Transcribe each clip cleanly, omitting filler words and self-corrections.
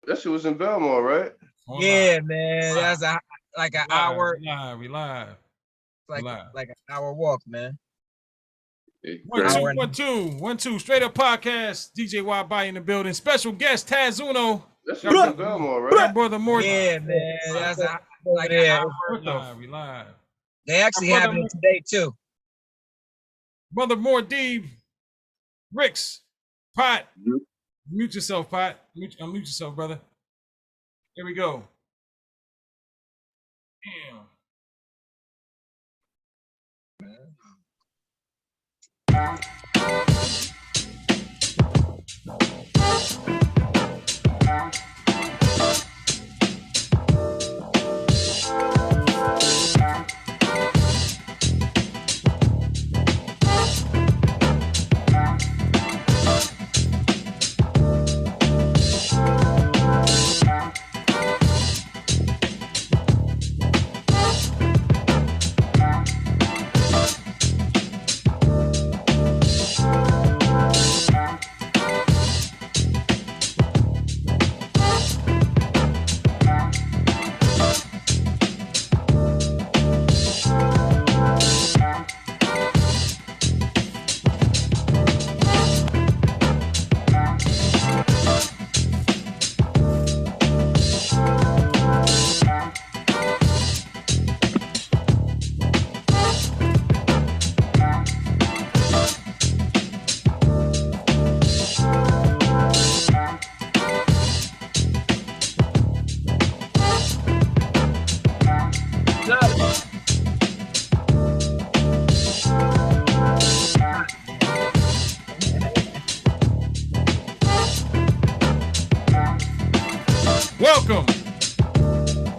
That shit was in Belmont, right? Yeah, man. That's like an hour. We live. Like an hour walk, man. One, two. Straight up podcast. DJ Y Body in the building. Special guest Taz Uno. That shit was in Belmont, right? Brother More. Yeah, man. That's like an hour. We live. They actually having it today too. Brother More Deeb. Ricks. Pot. Mute yourself, Pot. Unmute yourself, brother. Here we go. Damn.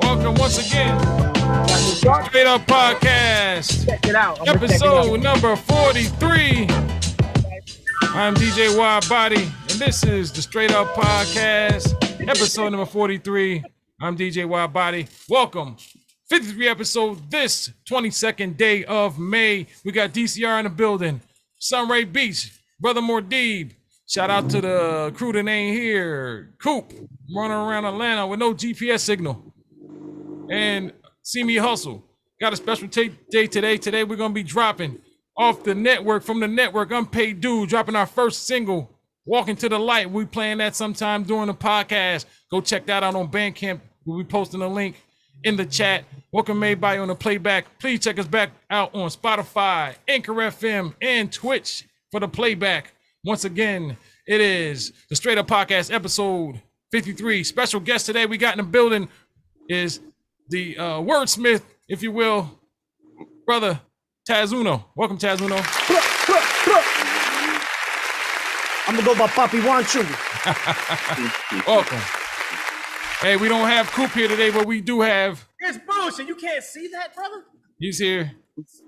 Welcome once again. Straight Up Podcast. Check it out. Episode number 43. I'm DJ Y Body, and this is the Straight Up Podcast. Episode number 43. I'm DJ Y Body. Welcome. 53 episode this 22nd day of May. We got DCR in the building. Sunray Beach. Brother Mordeeb. Shout out to the crew that ain't here. Coop, running around Atlanta with no GPS signal. And See Me Hustle. Got a special day today. Today we're going to be dropping off the network, from the network, Unpaid Dude, dropping our first single, Walking to the Light. We playing that sometime during the podcast. Go check that out on Bandcamp. We'll be posting a link in the chat. Welcome everybody on the playback. Please check us back out on Spotify, Anchor FM, and Twitch for the playback. Once again, it is the Straight Up Podcast, episode 53. Special guest today we got in the building is the wordsmith, if you will, brother Taz Uno. Welcome, Taz Uno. I'm gonna go by Papi Wanchu. Welcome. Hey, we don't have Coop here today, but we do have. It's bullshit. You can't see that, brother. He's here.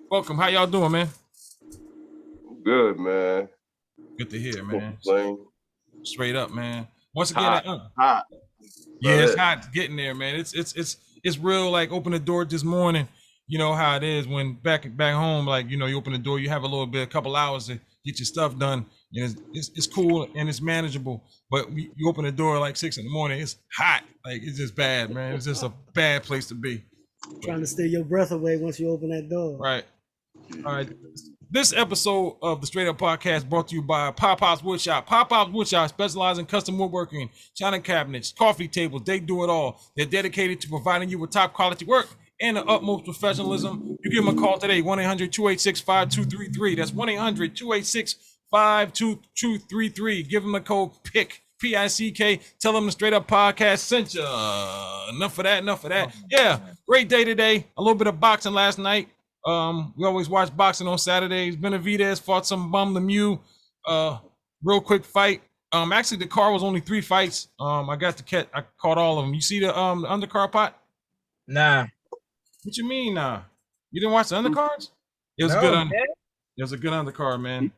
Welcome. How y'all doing, man? Good, man. Good to hear, man. Straight up, man. Once again, hot. Yeah, it's hot getting there, man. It's real. Like, open the door this morning. You know how it is when back home, like, you know, you open the door, you have a couple hours to get your stuff done. And it's cool and it's manageable. But you open the door like 6 a.m, it's hot. Like, it's just bad, man. It's just a bad place to be. Trying to steal your breath away once you open that door. Right. All right. This episode of the Straight Up Podcast brought to you by Pop-Pop's Woodshop. Pop-Pop's Woodshop specializes in custom woodworking, china cabinets, coffee tables. They do it all. They're dedicated to providing you with top quality work and the utmost professionalism. You give them a call today, 1-800-286-5233. That's 1-800-286-5233. Give them the code PICK, P-I-C-K. Tell them the Straight Up Podcast sent you. Enough of that. Yeah, great day today. A little bit of boxing last night. We always watch boxing on Saturdays. Benavidez fought some bum Lemieux. Real quick fight. Actually, the card was only 3 fights. I caught all of them. You see the undercard, Pot? Nah. What you mean, nah? You didn't watch the undercards? It was good. It was a good undercard, man.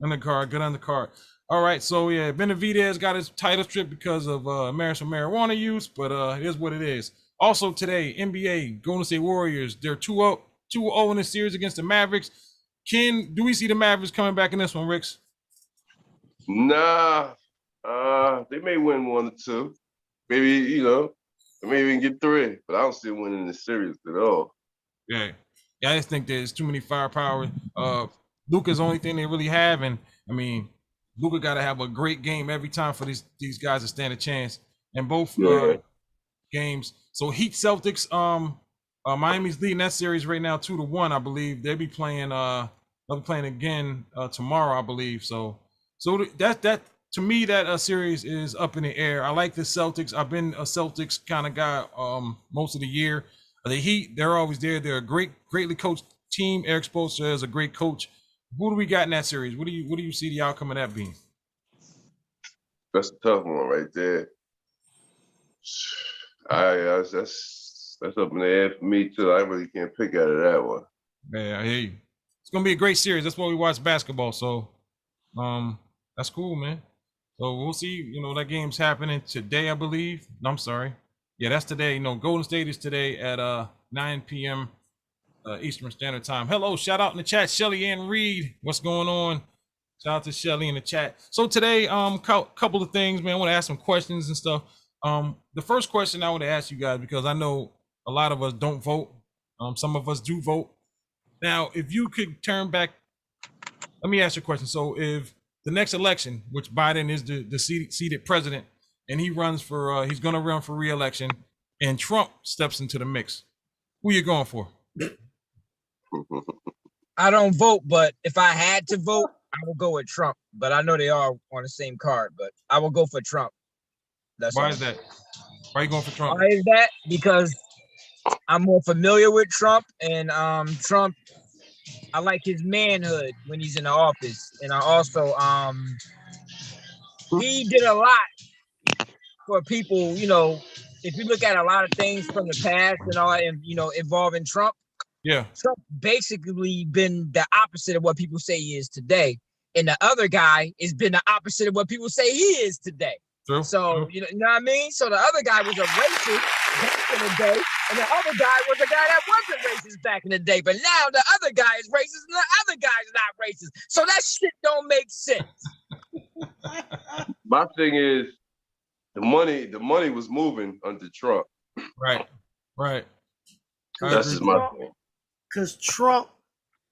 Good undercard. All right, so yeah, Benavidez got his title strip because of marijuana use, but it is what it is. Also today, NBA, Golden State Warriors, they're 2-0 in the series against the Mavericks. Do we see the Mavericks coming back in this one, Ricks? Nah, they may win 1 or 2. maybe maybe even get 3. But I don't see him winning the series at all. Yeah, I just think there's too many firepower. Luka's the only thing they really have, and I mean, Luka got to have a great game every time for these guys to stand a chance. And both games. So Heat Celtics. Miami's leading that series right now 2-1, I believe. They'll be playing. They'll be playing again tomorrow, I believe. So that to me that series is up in the air. I like the Celtics. I've been a Celtics kind of guy most of the year. The Heat, they're always there. They're a greatly coached team. Eric Spoelstra is a great coach. Who do we got in that series? What do you see the outcome of that being? That's a tough one right there. That's up in the air for me too. I really can't pick out of that one. Yeah, I hear you. It's gonna be a great series. That's why we watch basketball. So, that's cool, man. So we'll see. That game's happening today, I believe. No, I'm sorry. Yeah, that's today. Golden State is today at 9 p.m. Eastern Standard Time. Hello, shout out in the chat, Shelly Ann Reed. What's going on? Shout out to Shelly in the chat. So today, couple of things, man. I want to ask some questions and stuff. The first question I want to ask you guys, because I know a lot of us don't vote. Some of us do vote. Now, if you could turn back, let me ask you a question. So if the next election, which Biden is the seated president, and he runs for, he's going to run for re-election, and Trump steps into the mix, who you going for? I don't vote, but if I had to vote, I would go with Trump. But I know they are on the same card, but I will go for Trump. Why is that? Why are you going for Trump? Why is that? Because I'm more familiar with Trump, and Trump, I like his manhood when he's in the office. And I also, he did a lot for people, if you look at a lot of things from the past and all, and involving Trump, Trump basically been the opposite of what people say he is today. And the other guy has been the opposite of what people say he is today. True. So, you know what I mean? So the other guy was a racist back in the day, and the other guy was a guy that wasn't racist back in the day. But now the other guy is racist and the other guy is not racist. So that shit don't make sense. My thing is, the money was moving under Trump. Right. That's just my thing. Because Trump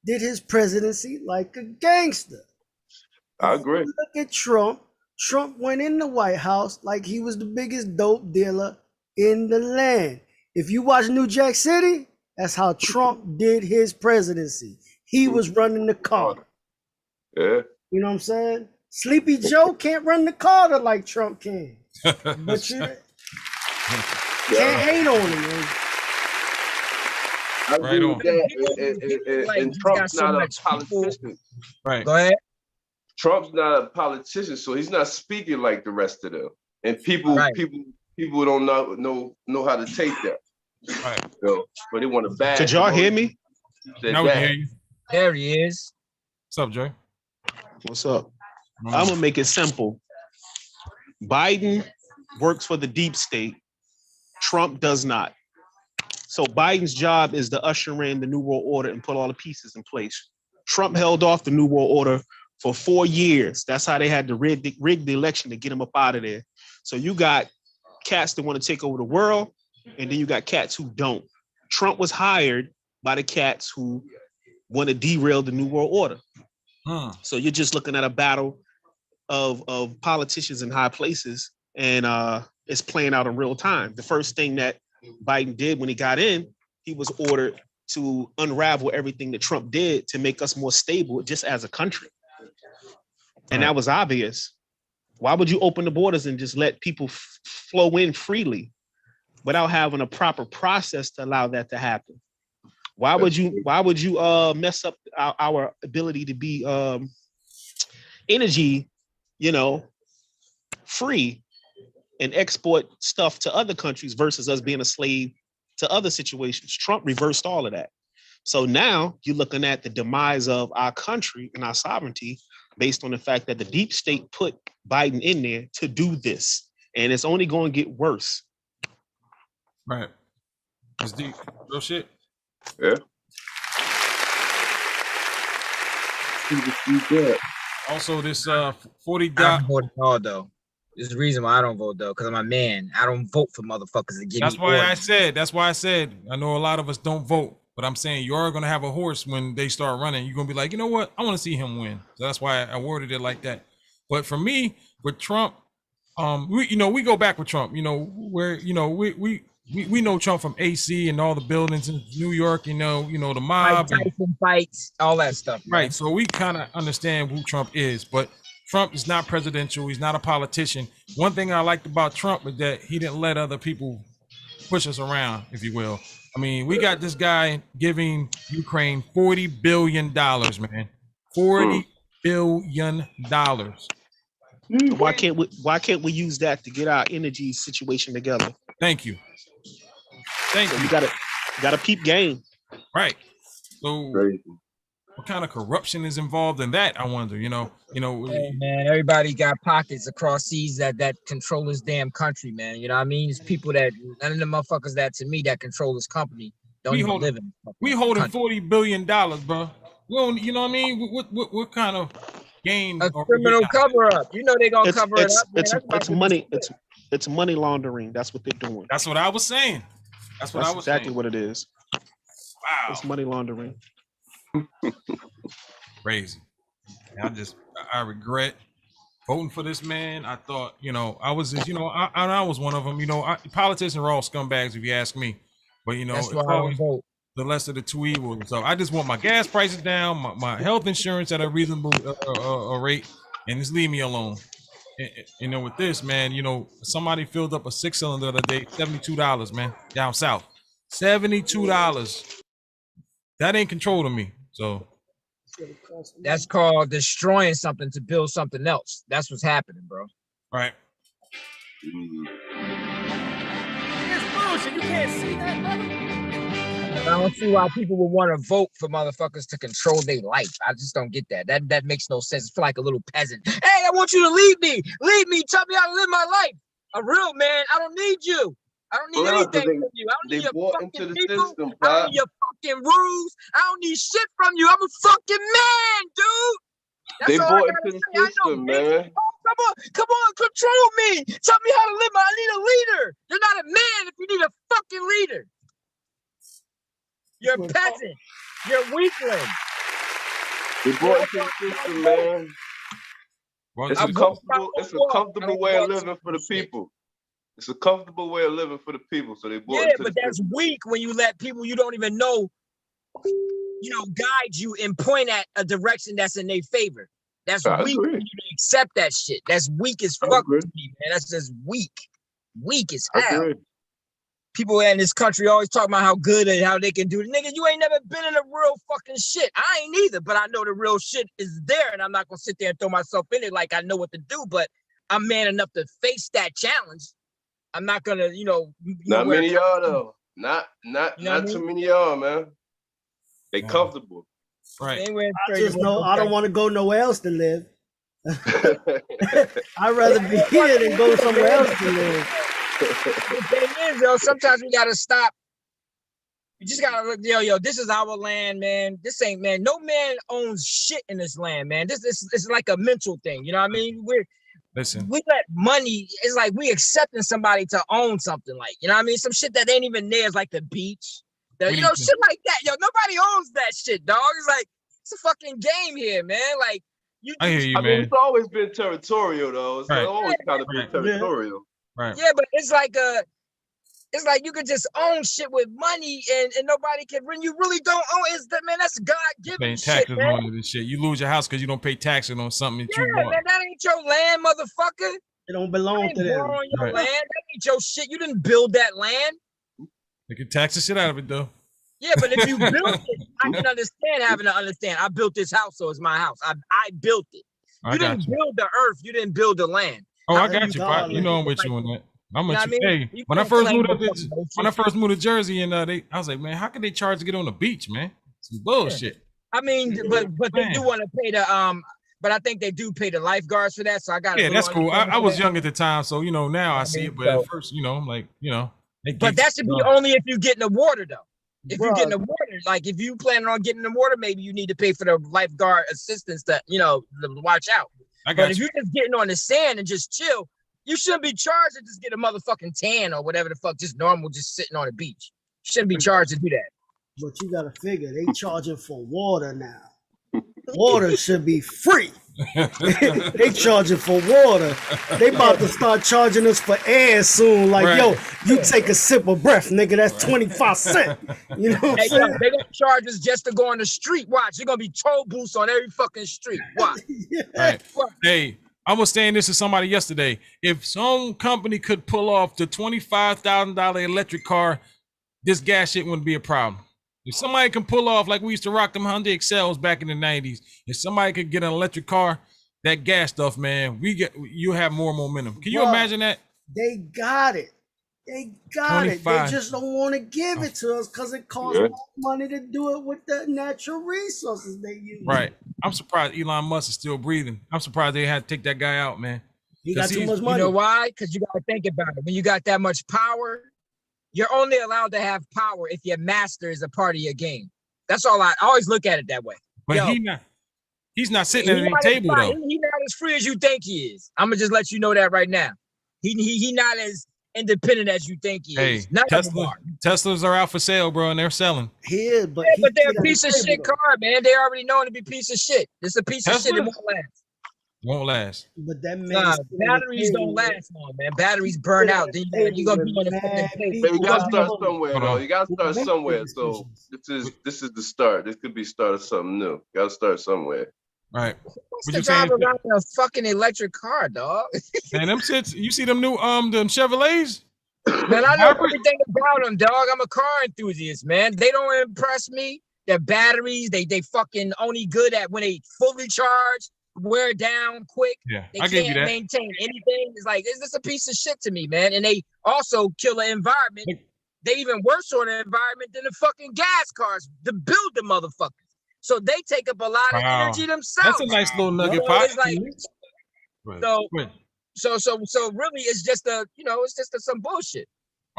did his presidency like a gangster. I agree. Look at Trump. Trump went in the White House like he was the biggest dope dealer in the land. If you watch New Jack City, that's how Trump did his presidency. He was running the Carter. Yeah. You know what I'm saying? Sleepy Joe can't run the Carter like Trump can. But you can't hate on him, man. I agree with that. And Trump's not a politician. Right. Go ahead. Trump's not a politician, so he's not speaking like the rest of them. And people don't know how to take that. Right. But they want to bash. Could y'all hear me? Now we can hear you. There he is. What's up, Jay? What's up? I'm gonna make it simple. Biden works for the deep state. Trump does not. So Biden's job is to usher in the New World Order and put all the pieces in place. Trump held off the New World Order for 4 years. That's how they had to rig the election to get him up out of there. So you got cats that want to take over the world, and then you got cats who don't. Trump was hired by the cats who want to derail the New World Order. So you're just looking at a battle of politicians in high places, and it's playing out in real time. The first thing that Biden did when he got in, he was ordered to unravel everything that Trump did to make us more stable just as a country. And that was obvious. Why would you open the borders and just let people flow in freely without having a proper process to allow that to happen? Why would you mess up our ability to be energy, free and export stuff to other countries versus us being a slave to other situations? Trump reversed all of that. So now you're looking at the demise of our country and our sovereignty based on the fact that the deep state put Biden in there to do this. And it's only going to get worse. Right. That's deep. Real shit. Yeah. Also, this $40 though. There's a reason why I don't vote though, because I'm a man. I don't vote for motherfuckers to give That's me why orders. I said, I know a lot of us don't vote, but I'm saying you are going to have a horse when they start running. You're going to be like, you know what? I want to see him win. So that's why I worded it like that. But for me, with Trump, we go back with Trump, we know Trump from AC and all the buildings in New York, the mob. Mike Tyson fights, all that stuff. Man. Right. So we kind of understand who Trump is, but Trump is not presidential. He's not a politician. One thing I liked about Trump is that he didn't let other people push us around, if you will. I mean, we got this guy giving Ukraine $40 billion, man. $40 billion. Why can't we use that to get our energy situation together? Thank you. So you gotta peep game. Right. So what kind of corruption is involved in that? I wonder, Hey, man, everybody got pockets across seas that control this damn country, man. You know what I mean? It's people that none of the motherfuckers that to me that control this company don't even live in. We holding $40 billion, bro. We don't, you know what I mean? What kind of game? A criminal cover up. You know they're gonna cover it up. It's money. It's money laundering. That's what they're doing. That's what I was saying. That's exactly what it is. Wow. It's money laundering. Crazy. I regret voting for this man. I thought, I was just, I was one of them. Politicians are all scumbags if you ask me. But that's why I would vote. The lesser of the two evils. So I just want my gas prices down, my health insurance at a reasonable rate, and just leave me alone. And with this, man, somebody filled up a 6-cylinder the other day, $72, man, down south. $72. That ain't control to me. So that's called destroying something to build something else. That's what's happening, bro. Right. It's bullshit. You can't see that, brother. I don't see why people would want to vote for motherfuckers to control their life. I just don't get that. That makes no sense. I feel like a little peasant. Hey, I want you to lead me. Lead me. Tell me how to live my life. A real man. I don't need you. I don't need anything from you. I don't need your fucking people. I don't need your fucking rules. I don't need shit from you. I'm a fucking man, dude. That's they all bought I gotta into the say. system, man. Oh, come on, control me. Tell me how to live. I need a leader. You're not a man if you need a fucking leader. You're a peasant. You're a weakling. They bought into the system, man. It's a comfortable way of living for the people. It's a comfortable way of living for the people. So they bought into but that's weak when you let people you don't even know, guide you and point at a direction that's in their favor. That's weak when you accept that shit. That's weak as fuck to me, man. That's just weak. Weak as hell. People in this country always talk about how good and how they can do it. Nigga, you ain't never been in a real fucking shit. I ain't either, but I know the real shit is there, and I'm not gonna sit there and throw myself in it like I know what to do, but I'm man enough to face that challenge. I'm not gonna, not many of y'all though. Not too many of y'all, man. They comfortable. Right. I just know I don't want to go nowhere else to live. I'd rather be here than go somewhere else to live. The thing is, sometimes we gotta stop. You just gotta look, this is our land, man. This ain't, man. No man owns shit in this land, man. This is like a mental thing. You know what I mean? We let money. It's like we accepting somebody to own something, like, you know what I mean? Some shit that ain't even theirs, like the beach. Shit like that. Nobody owns that shit, dog. It's like it's a fucking game here, man. Like I hear you, man. mean, it's always been territorial, though. It's always kind of been territorial. Right. Yeah, but it's like you could just own shit with money and nobody can. When you really don't own, that's God given shit, taxes man. on this shit. You lose your house because you don't pay taxes on something that you want. Man, that ain't your land, motherfucker. It don't belong to them. Your land. That ain't your shit. You didn't build that land. They can tax the shit out of it though. Yeah, but if you built it, I can understand having to understand. I built this house, so it's my house. I built it. You didn't build the earth. You didn't build the land. Oh, I got you. I'm with you on that. I'm with you. Hey, when I first moved to Jersey, and I was like, man, how can they charge to get on the beach, man? Some bullshit. Yeah. I mean, but they do want to pay the but I think they do pay the lifeguards for that. So I got that's cool. I was young at the time, so now I see it. But at first, I'm like, but that should be only if you get in the water, though. If you get in the water, like if you planning on getting in the water, maybe you need to pay for the lifeguard assistance to watch out. But if you're just getting on the sand and just chill, You shouldn't be charged to just get a motherfucking tan or whatever the fuck, just normal, just sitting on the beach. You shouldn't be charged to do that. But you gotta figure they charging for water now. Water should be free. They charging for water. They about to start charging us for air soon. Like, yo, you take a sip of breath, nigga. That's 25 cents. You know what I'm saying? They gonna charge us just to go on the street. Watch, you're gonna be toll booths on every fucking street. Watch. Right. Hey, I was saying this to somebody yesterday. If some company could pull off the $25,000 electric car, this gas shit wouldn't be a problem. If somebody can pull off like we used to rock them Hyundai Excels back in the 90s, if somebody could get an electric car, that gas stuff, man, you have more momentum. Can you imagine that? They got it. They got 25. It. They just don't want to give it to us because it costs more money to do it with the natural resources they use. Right. I'm surprised Elon Musk is still breathing. I'm surprised they had to take that guy out, man. He got too much money. You know why? Because you got to think about it. When you got that much power, you're only allowed to have power if your master is a part of your game. That's all. I always look at it that way. But he's not sitting at any table though. He's not as free as you think he is. I'm gonna just let you know that right now. He not as independent as you think he is. Not Teslas are out for sale, bro, and they're selling. He is, but they're a piece of shit car, man. They already known to be piece of shit. It's a piece of shit that won't last. Won't last. But that batteries don't last long, man. Batteries burn out. Then you're gonna be on the fucking page. But you gotta start somewhere, though. You gotta start somewhere. So this is the start. This could be start of something new. You gotta start somewhere. Right. What's the drive around in a fucking electric car, dog? Man, them shits. You see them new them Chevrolets? Man, I know everything about them, dog. I'm a car enthusiast, man. They don't impress me. Their batteries, they fucking only good at when they fully charged. Wear down quick. Yeah, they can't maintain anything. It's like, is this a piece of shit to me, man? And they also kill the environment. They even worse on the environment than the fucking gas cars to build the motherfuckers. So they take up a lot of energy themselves. That's a nice little nugget pot. It's like, so really, it's just some bullshit.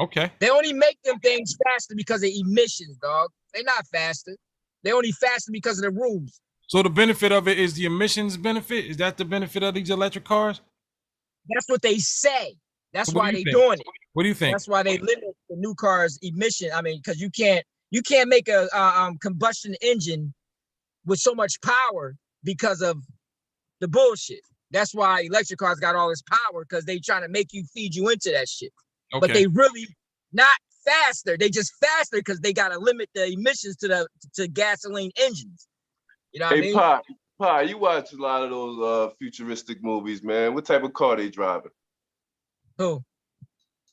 Okay. They only make them things faster because of emissions, dog. They're not faster. They're only faster because of the rules. So the benefit of it is the emissions benefit? Is that the benefit of these electric cars? That's what they say. That's why they're doing it. What do you think? That's why they limit the new cars' emission. I mean, because you can't make a combustion engine with so much power because of the bullshit. That's why electric cars got all this power, because they trying to make you feed you into that shit. Okay. But they really not faster. They just faster because they got to limit the emissions to gasoline engines. You know what I mean? Pa, you watch a lot of those futuristic movies, man. What type of car they driving? Who?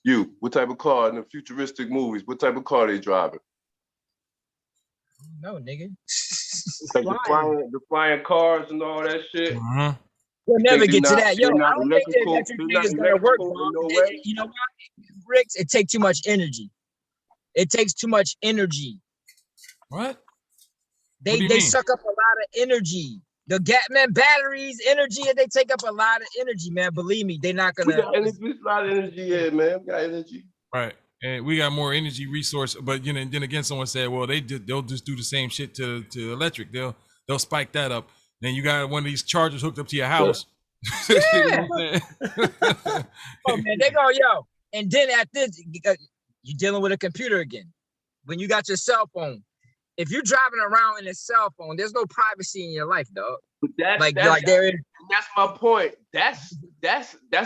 You. What type of car in the futuristic movies? What type of car they driving? No, nigga. Like the flying cars and all that shit. Uh-huh. We'll never get to that. Yo, I don't think the electric thing is gonna work, bro. You know what, Ricks? It takes too much energy. It takes too much energy. What? They suck up a lot of energy. The batteries, energy, they take up a lot of energy, man. Believe me, they're not gonna. We got energy, a lot of energy here, man. We got energy. Right, and we got more energy resource. But then again, someone said, well, they'll just do the same shit to electric. They'll spike that up. Then you got one of these chargers hooked up to your house. Yeah. Oh man, they go, yo, and then at this, you're dealing with a computer again. When you got your cell phone. If you're driving around in a cell phone, there's no privacy in your life, dog. But that's my point. That's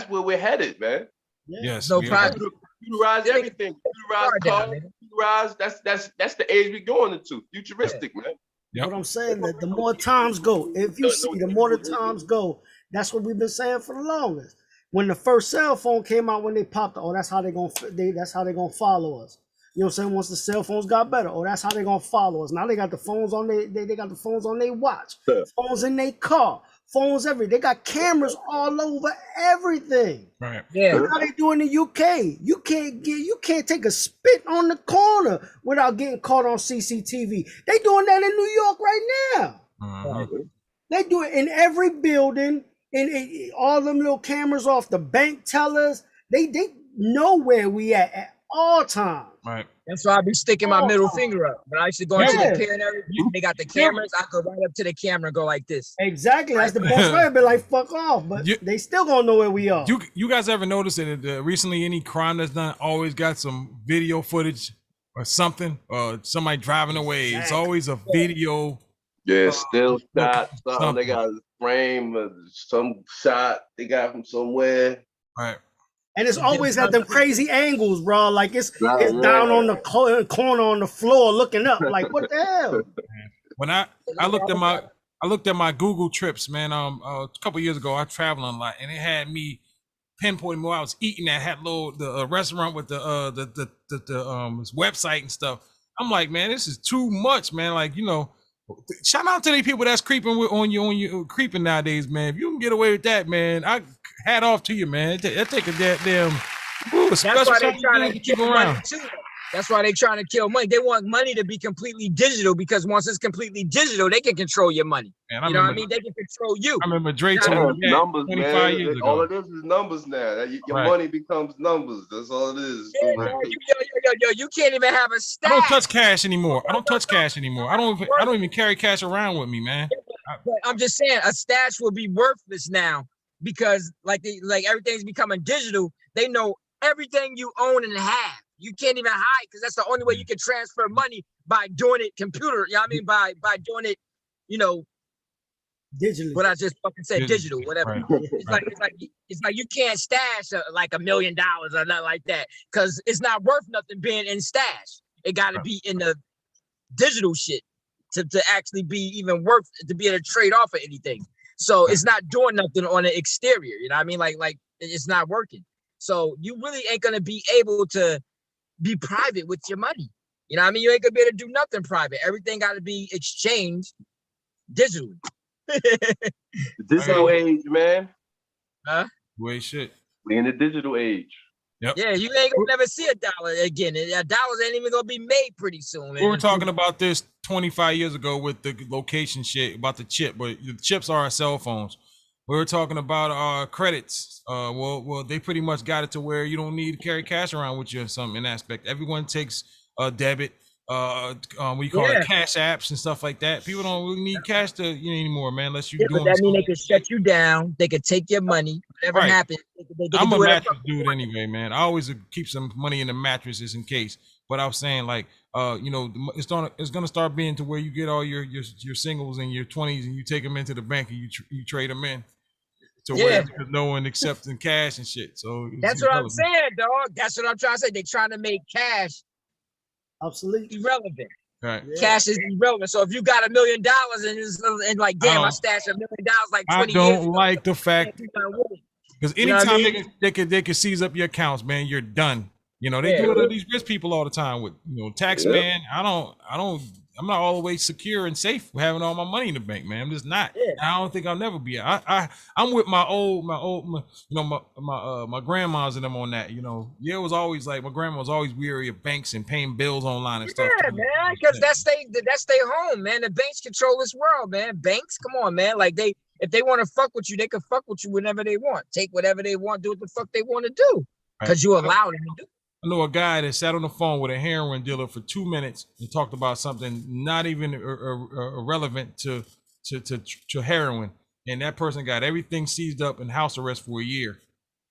where we're headed, man. Yes. No privacy. Computerize everything. Computerize cars. Computerize. That's the age we're going into. Futuristic, man. Yep. What I'm saying, that the more times go, if you see, the more the times go. That's what we've been saying for the longest. When the first cell phone came out, when they popped, that's how they're gonna follow us. You know what I'm saying? Once the cell phones got better, that's how they're gonna follow us. Now they got the phones on they got the phones on their watch, phones in their car, phones everything. They got cameras all over everything. Right. Yeah. Look how they do in the UK. You can't take a spit on the corner without getting caught on CCTV. They doing that in New York right now. Uh-huh. They do it in every building, in all them little cameras off the bank tellers. They know where we at all time. Right. That's why I be sticking my middle finger up. But I used to go into the pier and everything. They got the cameras. I go right up to the camera and go like this. Exactly. That's the best way. Be like, fuck off. But they still gonna know where we are. You guys ever notice that recently any crime that's done always got some video footage or something? Somebody driving away. It's always a video. Yeah, still shot. Something they got a frame. Some shot they got from somewhere. Right. And it's always at them crazy angles, bro. Like it's down on the corner on the floor looking up. Like, what the hell? When I looked at my Google trips, man. A couple years ago, I was traveling a lot, and it had me pinpointing where I was eating at. Had the restaurant with the website and stuff. I'm like, man, this is too much, man. Like, you know, shout out to the people that's creeping on you creeping nowadays, man. If you can get away with that, man, I hat off to you, man. That take a damn. That's why they trying to keep money too. That's why they trying to kill money. They want money to be completely digital because once it's completely digital, they can control your money. Man, you know what I mean? They can control you. I remember Dre told me numbers, 25 man. Years ago. All it is numbers now. Your money becomes numbers. That's all it is. Yeah, yo, you can't even have a stash. I don't touch cash anymore. I don't even carry cash around with me, man. But I'm just saying, a stash will be worthless now because like everything's becoming digital. They know everything you own and have. You can't even hide because that's the only way you can transfer money by doing it computer. You know what I mean? By doing it, you know, digitally. What I just fucking said, digital, whatever. Right. It's like you can't stash like $1 million or nothing like that because it's not worth nothing being in stash. It got to be in the digital shit to actually be even worth to be able to trade off of anything. So it's not doing nothing on the exterior. You know what I mean? Like it's not working. So you really ain't gonna be able to be private with your money. You know what I mean? You ain't gonna be able to do nothing private. Everything got to be exchanged digitally. The digital age, man. Huh? Wait, shit. We in the digital age. Yep. Yeah, you ain't gonna never see a dollar again. Dollars ain't even gonna be made pretty soon. We were talking about this 25 years ago with the location shit about the chip, but the chips are our cell phones. We were talking about credits. Well, they pretty much got it to where you don't need to carry cash around with you in some aspect. Everyone takes debit. We call it cash apps and stuff like that. People don't really need cash to anymore, man. Unless you. Yeah, but that means they could shut you down. They could take your money. Whatever happens. I'm a mattress dude anyway, man. I always keep some money in the mattresses in case. But I was saying, like, it's gonna start being to where you get all your singles and your 20s and you take them into the bank and you trade them in. To where no one accepting cash and shit. So that's what I'm saying, dog. That's what I'm trying to say. They're trying to make cash obsolete, irrelevant. Right. Cash is irrelevant. So if you got $1 million and like, damn, I stashed $1 million like 20 years ago. I don't like the fact because anytime they could seize up your accounts, man, you're done. You know, they do it to these rich people all the time with tax man. I'm not all the way secure and safe with having all my money in the bank, man. I'm just not. Yeah. I don't think I'll never be. I'm with my grandmas and them on that. It was always like my grandma was always weary of banks and paying bills online and stuff. Yeah, man, because that's they home, man. The banks control this world, man. Banks, come on, man. Like if they want to fuck with you, they can fuck with you whenever they want. Take whatever they want, do what the fuck they want to do, because you allow them to do. I know a guy that sat on the phone with a heroin dealer for 2 minutes and talked about something not even irrelevant to heroin, and that person got everything seized up and house arrest for a year,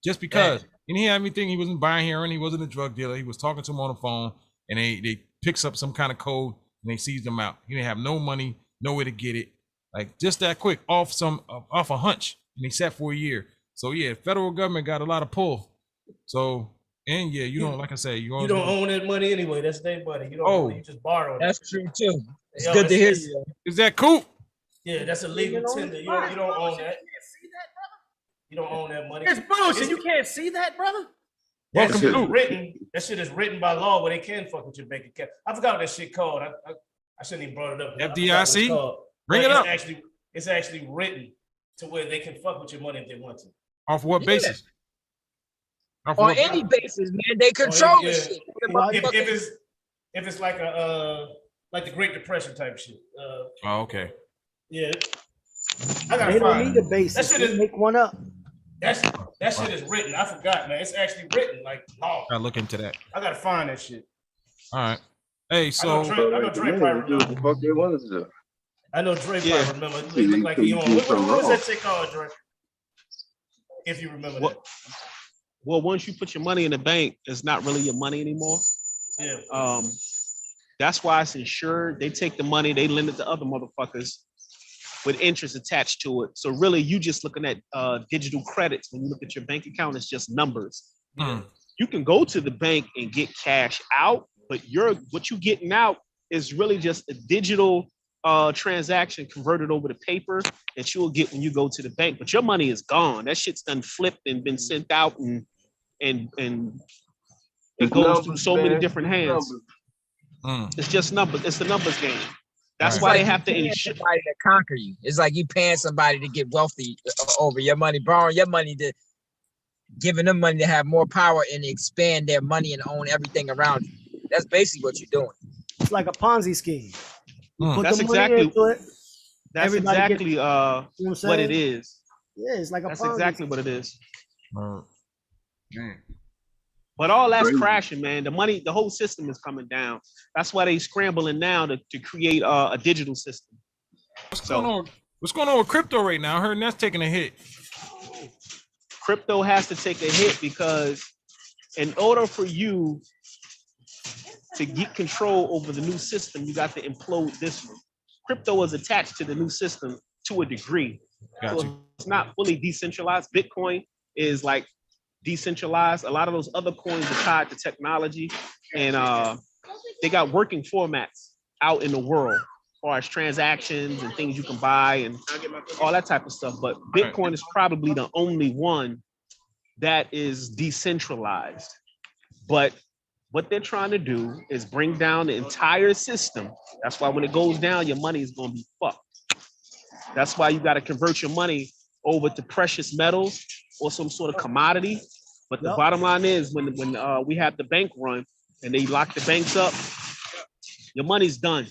just because. And he had everything. He wasn't buying heroin. He wasn't a drug dealer. He was talking to him on the phone, and they picks up some kind of code and they seized him out. He didn't have no money, no way to get it, like just that quick off a hunch, and he sat for a year. So yeah, federal government got a lot of pull. So. And you don't, like I say, you don't own that money anyway. That's their money. You don't own it, you just borrow it. That's true too. It's good to hear you. Is that cool? Yeah, that's a legal tender. You don't own that. You don't own that money. It's bullshit. You can't see that, brother. That shit is written. That shit is written by law where they can fuck with your bank account. I forgot what that shit called. I shouldn't even brought it up. FDIC? Bring it up. It's actually written to where they can fuck with your money if they want to. Off what basis? On any basis, man, they control this shit. If it's like like the Great Depression type shit. Okay. Yeah. They don't need a basis. That shit is make one up. That's That shit is written. I forgot, man. It's actually written. Like, oh, Gotta look into that. I gotta find that shit. All right. Hey, so I know Dre probably do what the fuck they want to do. I know Dre probably remember. He look like he on. What was that shit called, Dre? If you remember that. Well, once you put your money in the bank, it's not really your money anymore. Yeah. That's why it's insured. They take the money, they lend it to other motherfuckers with interest attached to it. So really, you just looking at digital credits. When you look at your bank account, it's just numbers. You can go to the bank and get cash out, but what you're getting out is really just a digital transaction converted over to paper that you'll get when you go to the bank. But your money is gone. That shit's done flipped and been sent out and it goes through so many different hands. It's just numbers. It's the numbers game. That's why they have to ensure somebody to conquer you. It's like you paying somebody to get wealthy over your money, borrowing your money, to giving them money to have more power and expand their money and own everything around you. That's basically what you're doing. It's like a Ponzi scheme. That's exactly what it is. Yeah, it's like a That's Ponzi exactly scheme. what it is. But all that's crashing, man. The money, the whole system is coming down. That's why they scrambling now to create a digital system. What's going on with crypto right now? I heard that's taking a hit. Crypto has to take a hit because in order for you to get control over the new system, you got to implode this one. Crypto is attached to the new system to a degree. Gotcha. So it's not fully decentralized. Bitcoin is like decentralized. A lot of those other coins are tied to technology, and they got working formats out in the world as far as transactions and things you can buy and all that type of stuff. But Bitcoin is probably the only one that is decentralized. But what they're trying to do is bring down the entire system. That's why when it goes down, your money is going to be fucked. That's why you got to convert your money over to precious metals or some sort of commodity. But the bottom line is when we have the bank run and they lock the banks up, your money's done.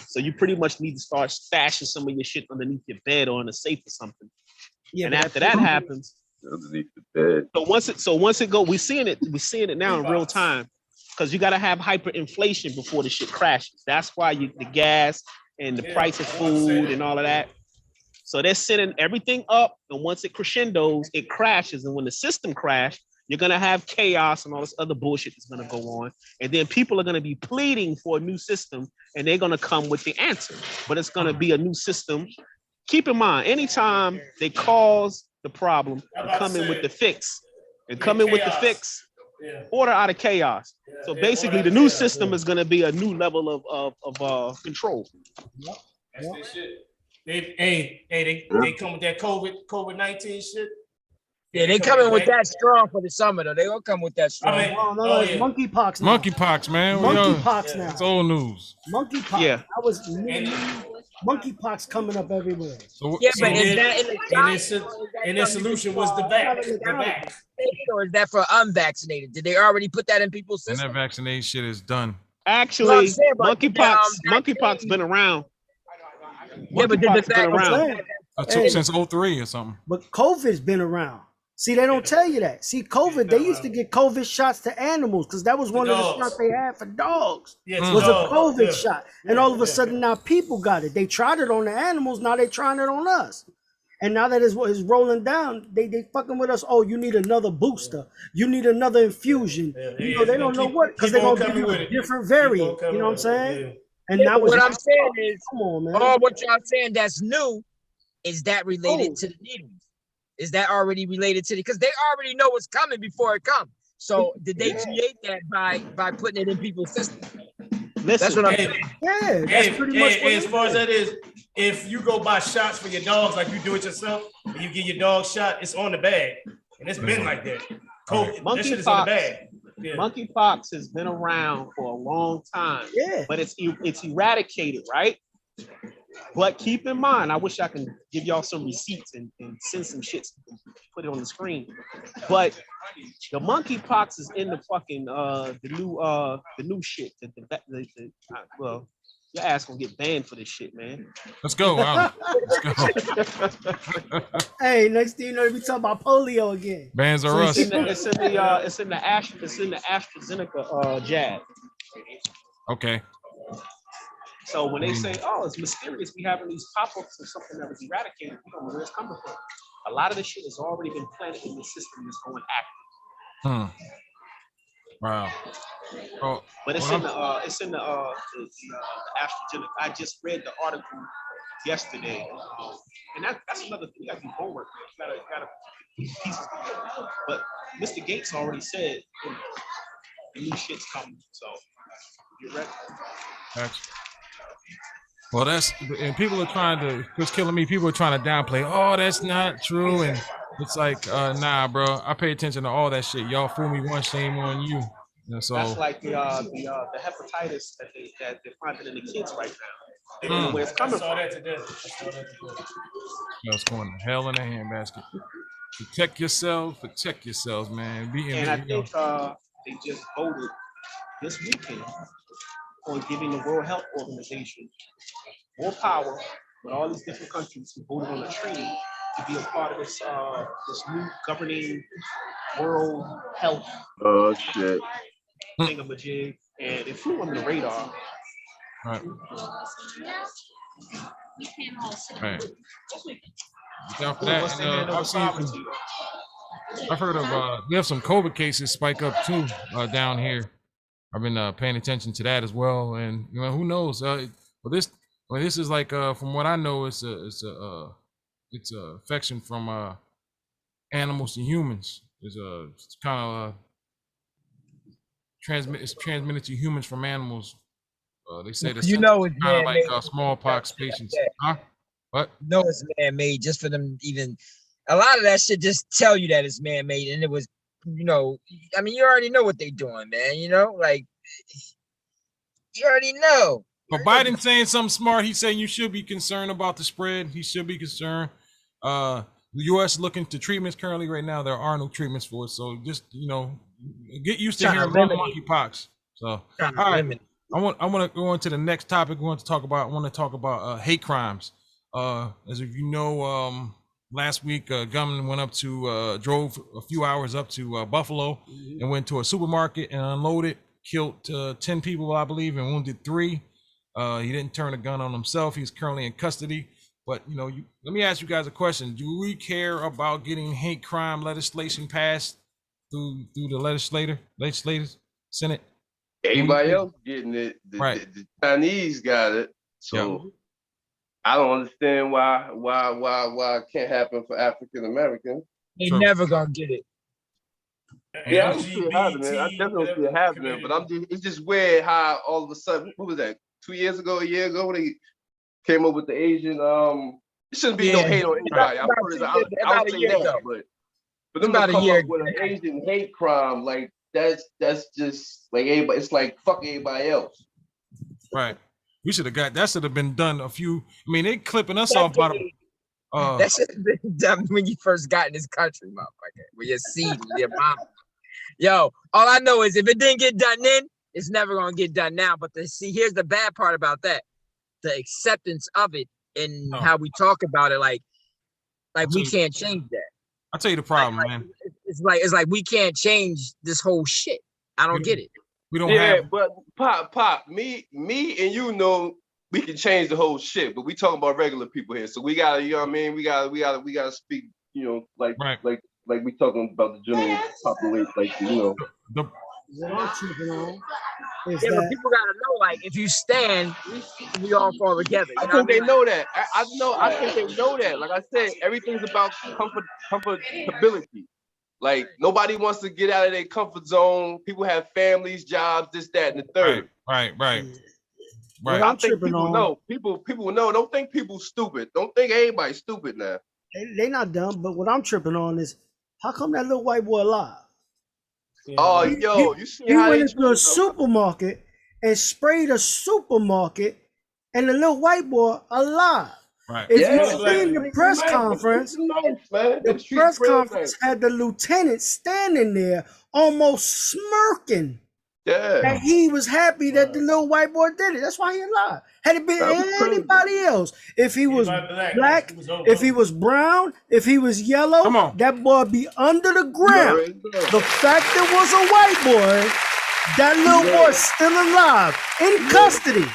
So you pretty much need to start stashing some of your shit underneath your bed or in a safe or something. Yeah, and after that happens, underneath the bed. So once it go, we're seeing it now in real time. Because you got to have hyperinflation before the shit crashes. That's why the gas and the price of food and all of that. So they're sending everything up, and once it crescendos, it crashes. And when the system crashes, you're gonna have chaos and all this other bullshit that's gonna go on. And then people are gonna be pleading for a new system, and they're gonna come with the answer. But it's gonna be a new system. Keep in mind, anytime they cause the problem, and come in with the fix, order out of chaos. So basically, the new system is gonna be a new level of control. That's that shit. They come with that COVID-19 shit. Yeah, they coming with that strong for the summer though. They gonna come with that strong. It's monkeypox now. Monkeypox, man. Monkeypox now. It's old news. Monkeypox. Yeah. That was monkeypox coming up everywhere. So, yeah, but is that in the and their solution was the vax. Or is that for unvaccinated? Did they already put that in people's system? And that vaccination shit is done. Actually, monkeypox been around. Yeah, but did the been around since 03 or something. But COVID's been around. See, they don't tell you that. See, COVID, they used to get COVID shots to animals because that was one of the shots they had for dogs. Was a COVID shot. And all of a sudden now people got it. They tried it on the animals, now they trying it on us. And now that it's rolling down, they fucking with us. Oh, you need another booster. You need another infusion. They don't know what, because they're going to give you a different variant. You know what I'm saying? And now what I'm saying is, come on, man. What y'all saying that's new, is that related to the needles? Is that already related to because they already know what's coming before it comes. So did they create that by putting it in people's system? That's what I'm saying. Yeah, that's pretty much what as far as that is, if you go buy shots for your dogs like you do it yourself, and you get your dog shot, it's on the bag. And it's been like that. That shit is on the bag. Yeah. Monkeypox has been around for a long time, but it's eradicated, right? But keep in mind, I wish I can give y'all some receipts and send some shit, put it on the screen. But the monkeypox is in the fucking the new shit. Your ass gonna get banned for this shit, man. Let's go. Let's go. Hey, next thing you know, we talking about polio again. Bans are us. It's in the AstraZeneca jab. Okay. So when they say, "Oh, it's mysterious," we having these pop-ups of something that was eradicated, we don't know where it's coming from. A lot of this shit has already been planted in the system. That's going active. Wow. Oh, but it's in the AstraZeneca. I just read the article yesterday, and that's another thing. You got to do homework. You gotta pieces together. But Mr. Gates already said the new shit's coming. So you're ready. Gotcha. Well, and people are trying to, what's killing me, people are trying to downplay, oh, that's not true. And it's like, nah, bro, I pay attention to all that shit. Y'all fool me once, shame on you. And so that's like the hepatitis that they're finding in the kids right now. They don't know where it's coming from. That's going to hell in a handbasket. Protect yourselves, man. And I think they just voted this weekend on giving the World Health Organization more power with all these different countries who voted on a treaty to be a part of this new governing World Health thingamajig, and it flew under the radar. Right. Down for that. I've heard of we have some COVID cases spike up too down here. I've been paying attention to that as well, and who knows? This is like from what I know, it's a infection from animals to humans. It's kind of it's transmitted to humans from animals. They say it's kind of like smallpox patients. Huh? What? No, it's man-made just for them. Even a lot of that shit just tell you that it's man-made, and it was, I mean, you already know what they're doing, man. Like you already know. But Biden's saying something smart. He's saying you should be concerned about the spread. He should be concerned. The U.S. is looking to treatments currently right now. There are no treatments for it. So just, get used to hearing about monkeypox. So, all right. I want to go on to the next topic. I want to talk about hate crimes. As if you know, last week, gunman went up to, drove a few hours up to Buffalo and went to a supermarket and unloaded, killed 10 people, I believe, and wounded 3. He didn't turn a gun on himself. He's currently in custody. But, let me ask you guys a question. Do we care about getting hate crime legislation passed through the legislators, Senate? Everybody else getting it. The Chinese got it. So I don't understand why it can't happen for African Americans. They never gonna get it. Yeah, I don't see it happening. I definitely don't see it happening. But it's just weird how all of a sudden, what was that? 2 years ago, a year ago, they came up with the Asian. It shouldn't be no hate on anybody. I would say that, but them to come up with an Asian hate crime, like that's just like everybody. It's like fuck everybody else. Right. We should have got that. Should have been done a few. I mean, they clipping us off by the. That should have been done when you first got in this country, motherfucker. With your seed, with your mom. Yo, all I know is if it didn't get done then, it's never gonna get done now. But here's the bad part about that: the acceptance of it and how we talk about it. Like we can't change that. I'll tell you the problem, man. It's like we can't change this whole shit. I don't get it. We don't have. But Pop, me and we can change the whole shit. But we talking about regular people here, so we gotta, you know what I mean? We gotta speak, like we talking about the general population, like But people gotta know, like, if you stand, we all fall together. I think they know that. I think they know that. Like I said, everything's about comfortability. Like nobody wants to get out of their comfort zone. People have families, jobs, this, that, and the third. Right. I think people know. People know. Don't think people stupid. Don't think everybody's stupid now. They not dumb, but what I'm tripping on is how come that little white boy alive? Oh, you see how he went into a supermarket and sprayed a supermarket, and the little white boy alive. Right. If you seen the press conference, the press conference had the lieutenant standing there almost smirking And he was happy that the little white boy did it. That's why he alive. Had it been anybody else, if he was black, if he was brown, if he was yellow, that boy be under the ground. The fact there was a white boy, that little boy's still alive in custody.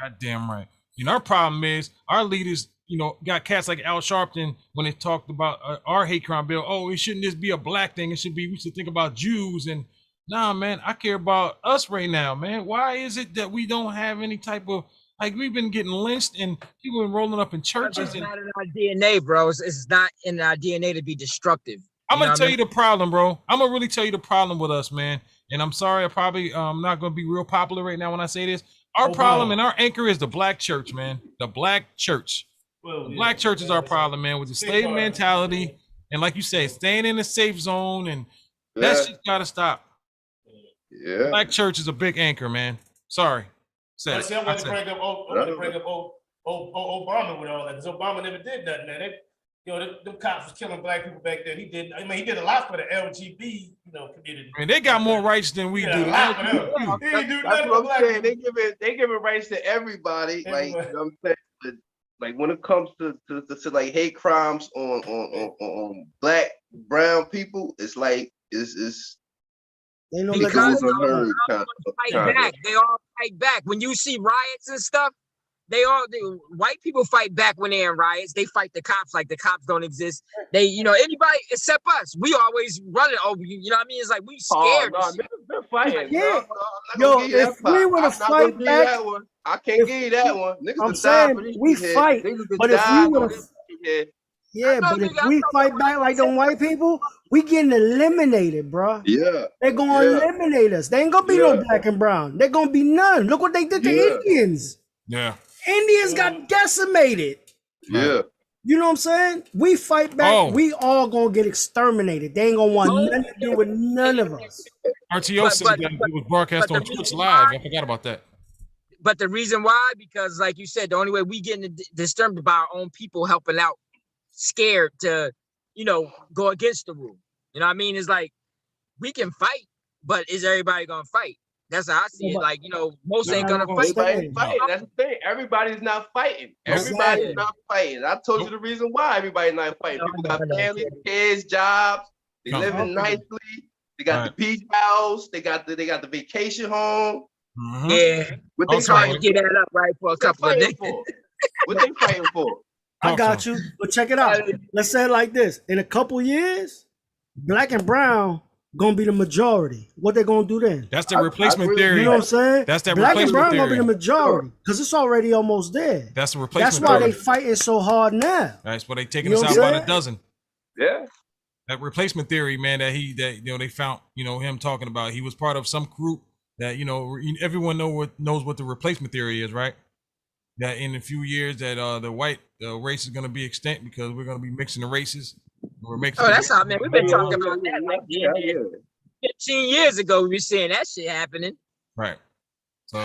Goddamn right. You know, our problem is our leaders, you know, got cats like Al Sharpton when they talked about our hate crime bill. Oh, it shouldn't just be a black thing. It should be, we should think about Jews. And nah, man, I care about us right now, man. Why is it that we don't have any type of, like, we've been getting lynched and people been rolling up in churches. It's not in our DNA, bro. It's not in our DNA to be destructive. I'm going to tell you the problem, bro. I'm going to really tell you the problem with us, man. And I'm sorry, I probably not going to be real popular right now when I say this. Our problem and our anchor is the black church, man. The black church. The black church is our problem, man, with the slave mentality. And like you say, staying in a safe zone. And that shit got to stop. Yeah. Black church is a big anchor, man. Sorry. I want to bring up Obama with all that, because Obama never did nothing. Man. Them cops was killing black people back then. He did a lot for the LGBT, community. I mean, they got more rights than we do. That's what I'm saying. They give it rights to everybody. Like, you know what I'm saying? But, like, when it comes to like hate crimes on black, brown people, it's like it's they all fight back. When you see riots and stuff, white people fight back when they're in riots. They fight the cops like the cops don't exist. They, anybody except us. We always running. Oh, you know what I mean? It's like we scared. They're fighting. Yeah. If we were to fight back, I can't give you that one. Niggas I'm saying we fight, but if we were but if we fight back like them white people, we getting eliminated, bro. Yeah. They're gonna eliminate us. They ain't gonna be no black and brown. They're gonna be none. Look what they did to Indians. Yeah. Indians got decimated. Yeah. You know what I'm saying? We fight back. We all gonna get exterminated. They ain't gonna want nothing to do with none of us. RTO said that it was broadcast on Twitch Live. I forgot about that. But the reason why, because like you said, the only way we get disturbed by our own people helping out, scared to, go against the rule. You know what I mean? It's like we can fight, but is everybody gonna fight? That's how I see it. Like, most ain't gonna fight. That's the thing. Everybody's not fighting. Everybody's not fighting. I told you the reason why everybody's not fighting. People got families, kids, jobs. They living nicely. They got the beach house. They got the vacation home. Yeah. What they trying to get that up right for a couple of days. What they fighting for? I got you. But check it out. Let's say it like this. In a couple years, black and brown gonna be the majority. What they gonna do then? That's the replacement theory. You know what I'm saying? That's that black and brown theory. Gonna be the majority because it's already almost there. That's the replacement. That's why they fighting so hard now. That's why they taking us out by the dozen. Yeah. That replacement theory, man. That they found him talking about. He was part of some group that everyone knows what the replacement theory is, right? That in a few years that the white race is gonna be extinct because we're gonna be mixing the races. That's how, man. We've been talking about that like 15 years ago. We were saying that shit happening. Right. So.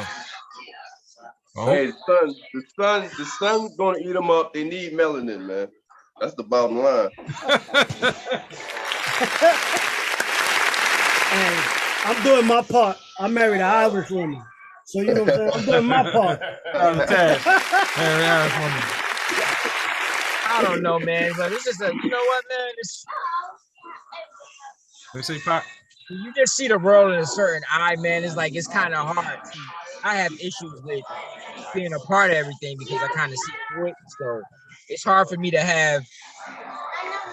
Hey, the sun's gonna eat them up. They need melanin, man. That's the bottom line. Hey, I'm doing my part. I married an Irish woman. So you know what I'm saying? I'm doing my part. I don't know, man, but it's just you know what, man? They say pop. You just see the world in a certain eye, man. It's like it's kind of hard. I have issues with being a part of everything because I kind of see through it. So it's hard for me to have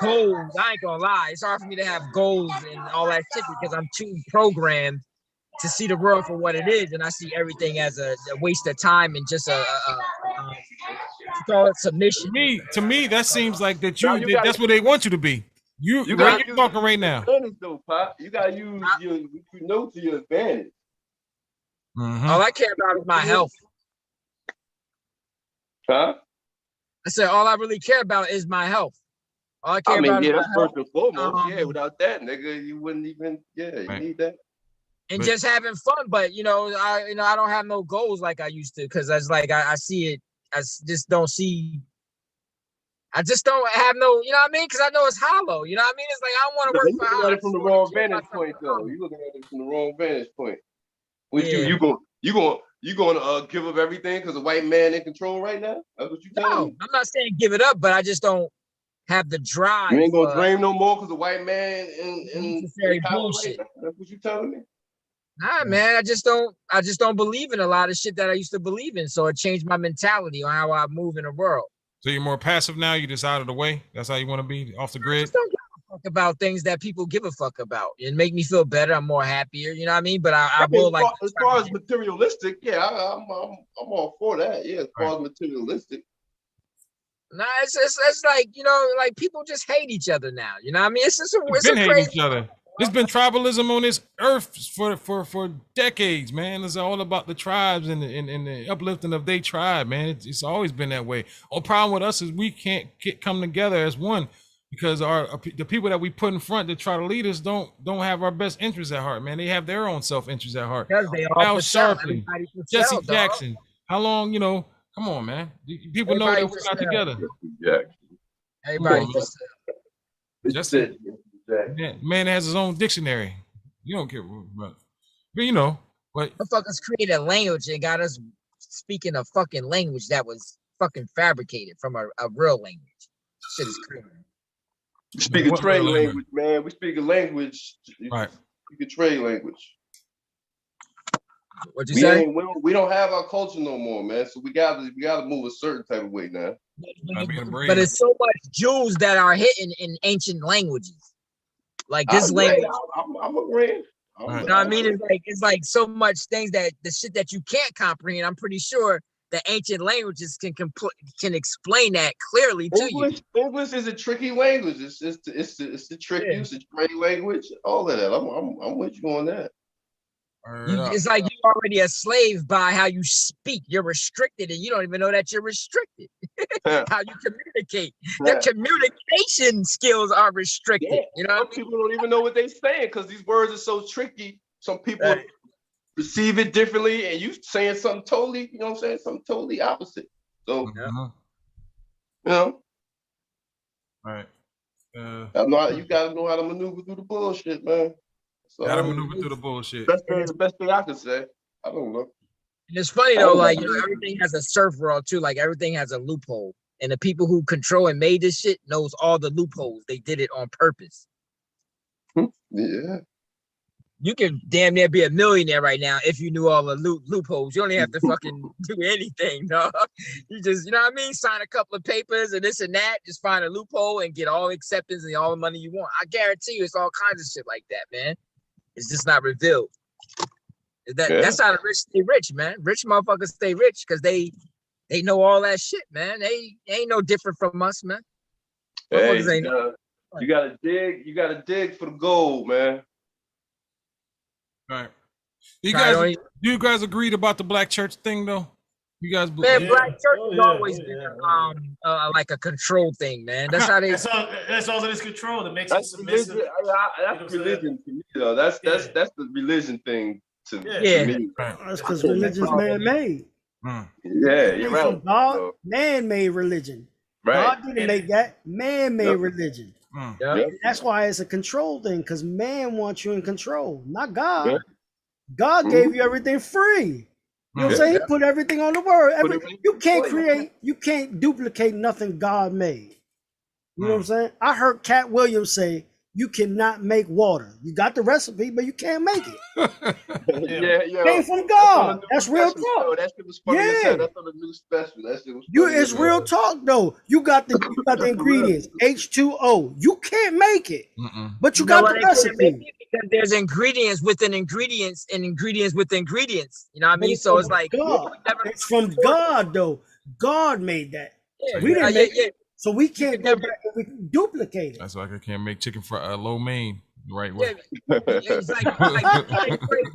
goals. I ain't gonna lie. It's hard for me to have goals and all that shit because I'm too programmed to see the world for what it is, and I see everything as a waste of time and just call it submission. To me, that seems like that that's what they want you to be. You're talking right now. Though, Pop. You gotta use to your advantage. All I care about is my health. Huh? I said all I really care about is my health. All I care about is that's my first and foremost. Without that, nigga, you wouldn't even. You need that. And just having fun, but I don't have no goals like I used to because that's like I see it. I just don't see I just don't have no, you know what I mean? Because I know it's hollow. You know what I mean? It's like I don't want to work You for looking hollow. at it from the wrong vantage point, though. You looking at it from the wrong vantage point. What you gonna give up everything because the white man in control right now? That's what you telling me? I'm not saying give it up, but I just don't have the drive. You ain't gonna dream no more because the white man in power bullshit. right now? That's what you telling me? Nah, man, I just don't believe in a lot of shit that I used to believe in. So it changed my mentality on how I move in the world. So you're more passive now. You just out of the way. That's how you want to be, off the grid. I just don't give a fuck about things that people give a fuck about. It make me feel better. I'm more happier. You know what I mean? But I will like as far as materialistic, yeah, I'm all for that. Yeah, as far as materialistic. Nah, it's like, you know, like people just hate each other now. You know what I mean? It's crazy. Each other. There's been tribalism on this earth for decades, man. It's all about the tribes and the uplifting of their tribe, man. It's always been that way. The problem with us is we can't come together as one because the people that we put in front to try to lead us don't have our best interests at heart, man. They have their own self-interest at heart. Because they all Al Sharpton, Jesse Jackson. How long, you know? Come on, man. People know that we're not together. Everybody just it. Man has his own dictionary. You don't care about, but you know, but motherfuckers created a language and got us speaking a fucking language that was fucking fabricated from a real language. Shit is crazy. Speak a trade language, man. We speak a language. Right. Speak a trade language. What you say? We don't have our culture no more, man. So we gotta move a certain type of way now. But it's so much Jews that are hidden in ancient languages. Like this language. I'm agreeing. You know what I mean? It's like so much things that the shit that you can't comprehend. I'm pretty sure the ancient languages can explain that clearly to you. English is a tricky language. It's the trickiest, it's trade language, all of that. I'm with you on that. It's like you're already a slave by how you speak. You're restricted, and you don't even know that you're restricted. How you communicate. Your communication skills are restricted. Yeah. You know, some people don't even know what they're saying because these words are so tricky. Some people receive it differently, and you saying something totally, you know what I'm saying, something totally opposite. So, you know, right. You gotta know how to maneuver through the bullshit, man. So, gotta maneuver through the bullshit. The best thing I can say. I don't know. And it's funny though, like, you know, everything has a surf world too. Like everything has a loophole, and the people who control and made this shit knows all the loopholes. They did it on purpose. Yeah. You can damn near be a millionaire right now if you knew all the loopholes. You don't even have to fucking do anything, dog. You just, you know what I mean? Sign a couple of papers and this and that. Just find a loophole and get all acceptance and all the money you want. I guarantee you, it's all kinds of shit like that, man. It's just not revealed. That's how the rich stay rich, man. Rich motherfuckers stay rich because they know all that shit, man. They ain't no different from us, man. Hey, you gotta dig for the gold, man. All right. You guys agreed about the black church thing though? You guys man, black church has always been like a control thing, man. That's how they that's all that is control that makes it submissive. That's religion to me, though. That's the religion thing to me. That's because religion's man-made. Yeah, you're right. From God, man-made religion. Right. God didn't make that. Man-made religion. Yep. That's why it's a control thing, because man wants you in control, not God. God gave you everything free. You know what I'm saying? He put everything on the word. You can't duplicate nothing God made. You know what I'm saying? I heard Cat Williams say, you cannot make water. You got the recipe, but you can't make it. Came from God. That's real talk. That shit was funny as hell. That's on the new special. That shit was it's real talk though. You got the ingredients. H2O. You can't make it. But you got the recipe. Because there's ingredients within ingredients and ingredients with ingredients. You know what I mean? So it's like it's from God though. God made that. We didn't make it. So we can't go back and we can duplicate it. That's why I can't make chicken fry lo mein the right way. It's like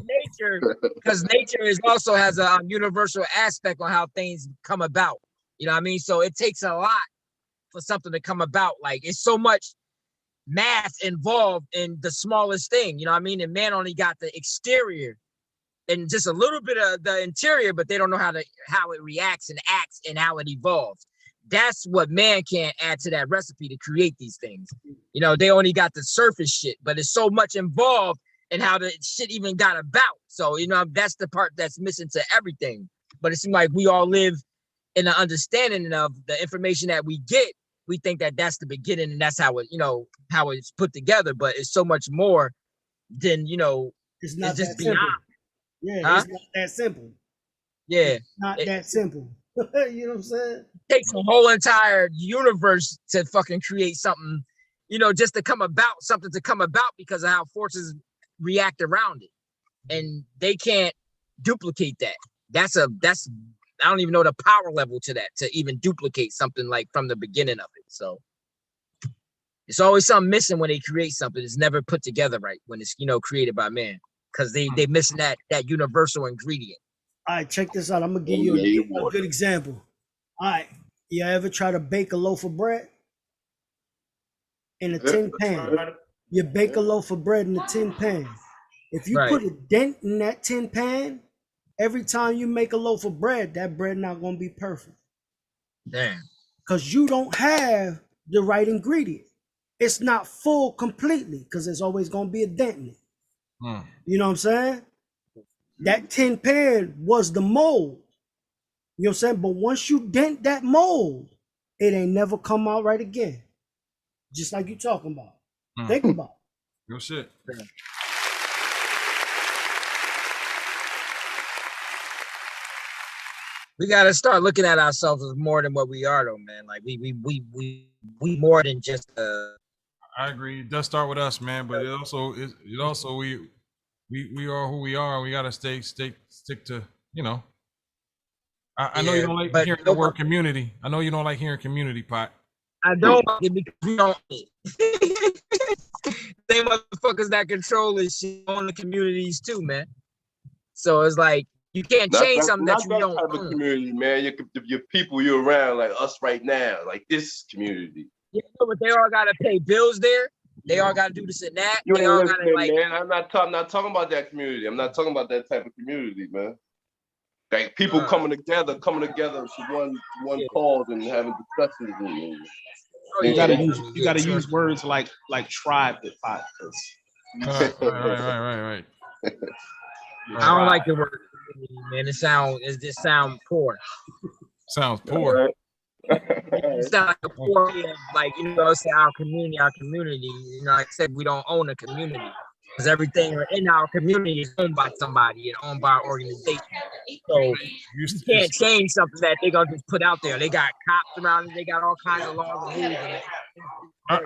nature, because nature also has a universal aspect on how things come about. You know what I mean? So it takes a lot for something to come about. Like it's so much math involved in the smallest thing. You know what I mean? And man only got the exterior and just a little bit of the interior, but they don't know how it reacts and acts and how it evolves. that's what man can't add to that recipe to create these things. You know, they only got the surface shit, but there's so much involved in how the shit even got about. So, you know, that's the part that's missing to everything. But it seems like we all live in the understanding of the information that we get. We think that that's the beginning and that's how it, you know, how it's put together. But it's so much more than, you know, it's not it's just that simple. beyond. Yeah, it's not that simple. Yeah. It's not that simple. You know what I'm saying? It takes a whole entire universe to fucking create something, you know, just to come about, something to come about because of how forces react around it. And they can't duplicate that. That's I don't even know the power level to that, to even duplicate something like from the beginning of it. So it's always something missing when they create something. It's never put together right when it's, you know, created by man, because they missing that universal ingredient. All right, check this out. I'm gonna give you a good example. All right, you ever try to bake a loaf of bread in a tin pan? You bake a loaf of bread in a tin pan. If you put a dent in that tin pan, every time you make a loaf of bread, that bread not gonna be perfect. Damn. Because you don't have the right ingredient. It's not full completely because there's always gonna be a dent in it. You know what I'm saying? That tin pan was the mold. You know what I'm saying? But once you dent that mold, it ain't never come out right again. Just like you talking about. Think about it. No shit. We gotta start looking at ourselves as more than what we are, though, man. Like we more than just. I agree. It does start with us, man. But it also we are who we are. We gotta stick to, you know. I know you don't like hearing the word community. I know you don't like hearing community, Pot. I don't like it because we don't. They motherfuckers that control this shit own the communities too, man. So it's like you can't change something that you don't type of community, man. Your people you're around, like us right now, like this community. Yeah, but they all gotta pay bills there. They all gotta do this and that. You they ain't all listening, gotta like. Man. I'm not talking about that community. I'm not talking about that type of community, man. Like people coming together for one cause and having discussions. You gotta use words like tribe with Pot. Right. I don't like the word community, man. It just sound poor. Sounds poor. It sounds like a poor, like, you know, say our community. You know, like I said, we don't own a community because everything in our community is owned by somebody and owned by an organization. So you can't change something that they're gonna just put out there. They got cops around it. They got all kinds of laws and rules.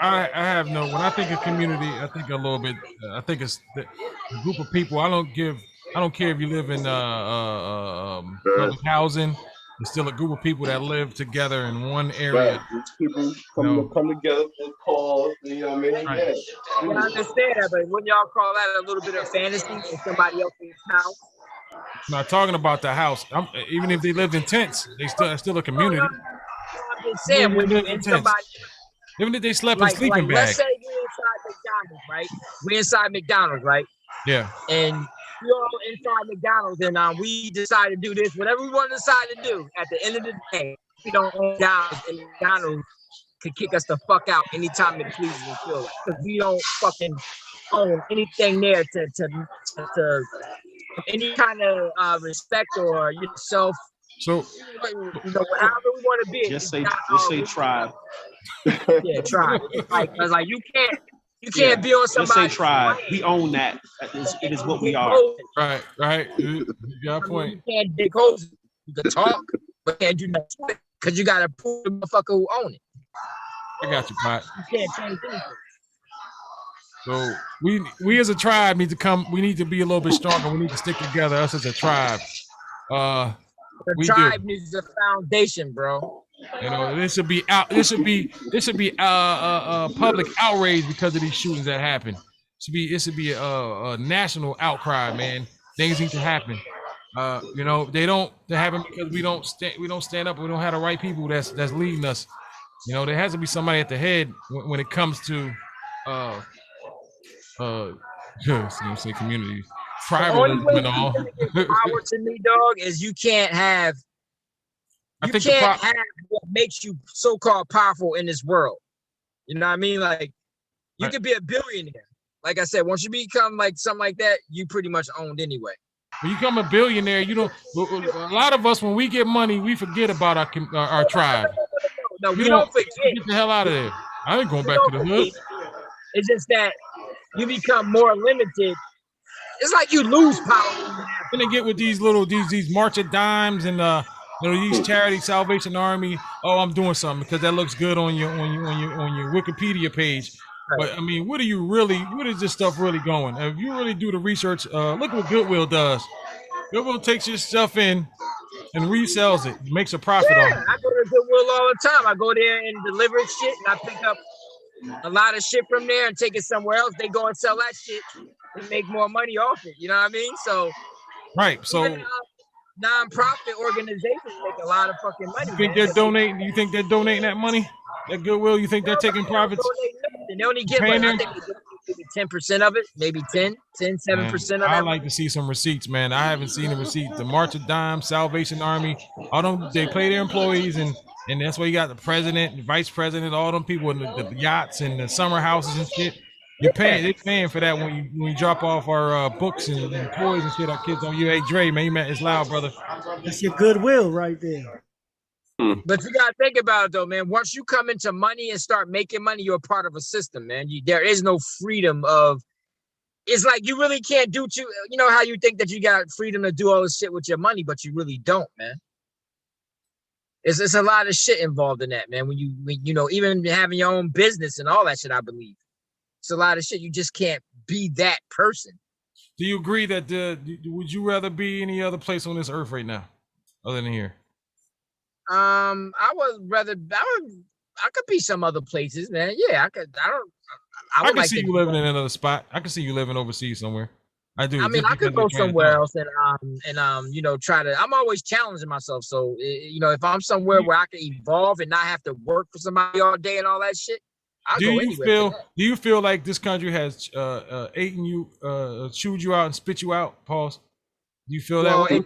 I have no. When I think of community, I think a little bit. I think it's the group of people. I don't care if you live in public housing. There's still a group of people that live together in one area. Right. People come together for cause. You know what I mean? Right. Yeah, I understand that, but wouldn't y'all call that a little bit of fantasy in somebody else's house? I'm not talking about the house. Even if they lived in tents, they still a community. No, I'm just saying when you're in somebody. Even if they slept in sleeping bags. Let's say we're inside McDonald's, right? We're inside McDonald's, right? Yeah. And we're all inside McDonald's, and we decide to do this, whatever we want to decide to do. At the end of the day, we don't own McDonald's, and McDonald's could kick us the fuck out anytime it pleases and feel like, because we don't fucking own anything there to any kind of respect or yourself. So, you know, however we want to be. Just say tribe. Yeah, tribe. Like you can't be on somebody. Just say tribe. We own that. It is what we are. Right. You got a point. You can't dig holes. You can talk, but can't do nothing because you gotta prove the motherfucker who own it. I got you, Pot. You can't change anything. So we as a tribe need to come. We need to be a little bit stronger. We need to stick together. Us as a tribe. The tribe needs a foundation, bro. You know, this should be public outrage because of these shootings that happen. It should be a national outcry, man. Things need to happen. You know, they happen because we don't stand up. We don't have the right people that's leading us. You know, there has to be somebody at the head when it comes to say community, tribalism and all. Power to me, dog, is you can't have You can't have what makes you so-called powerful in this world. You know what I mean? Like, you could be a billionaire. Like I said, once you become like something like that, you pretty much owned anyway. When you become a billionaire, you don't. A lot of us, when we get money, we forget about our tribe. No, we don't forget. Get the hell out of there. I ain't going back to the hood. It's just that you become more limited. It's like you lose power. Then they get with these March of Dimes and these charity Salvation Army. Oh, I'm doing something because that looks good on your Wikipedia page. Right. But I mean, what is this stuff really going? If you really do the research, look what Goodwill does. Goodwill takes your stuff in and resells it, makes a profit on it. I go to Goodwill all the time. I go there and deliver shit, and I pick up a lot of shit from there and take it somewhere else. They go and sell that shit and make more money off it. You know what I mean? So, right. So, non-profit organizations make a lot of fucking money. You think they're donating? You think they're donating that money? That Goodwill? You think they're taking profits? They only get like, I think maybe 10% of it, maybe 7% of it. I like to see some receipts, man. I haven't seen the receipts. The March of Dimes, Salvation Army, all them, they pay their employees, and that's why you got the president, the vice president, all them people in the yachts and the summer houses and shit. They're paying for that when you drop off our books and toys and shit. Our kids on you. Hey, Dre, man, it's loud, brother. That's your Goodwill right there. But you gotta think about it though, man. Once you come into money and start making money, you're a part of a system, man. There is no freedom of. It's like you really can't do you know how you think that you got freedom to do all this shit with your money, but you really don't, man. It's a lot of shit involved in that, man. When you know, even having your own business and all that shit, I believe it's a lot of shit. You just can't be that person. Do you agree that would you rather be any other place on this earth right now, other than here? I could be some other places, man. Yeah, I could. I can see you living in another spot. I can see you living overseas somewhere. I do. I mean, I could go somewhere else and you know, try to. I'm always challenging myself. So you know, if I'm somewhere where I can evolve and not have to work for somebody all day and all that shit, do you feel like this country has eaten you, chewed you out and spit you out? Pause. Do you feel that way?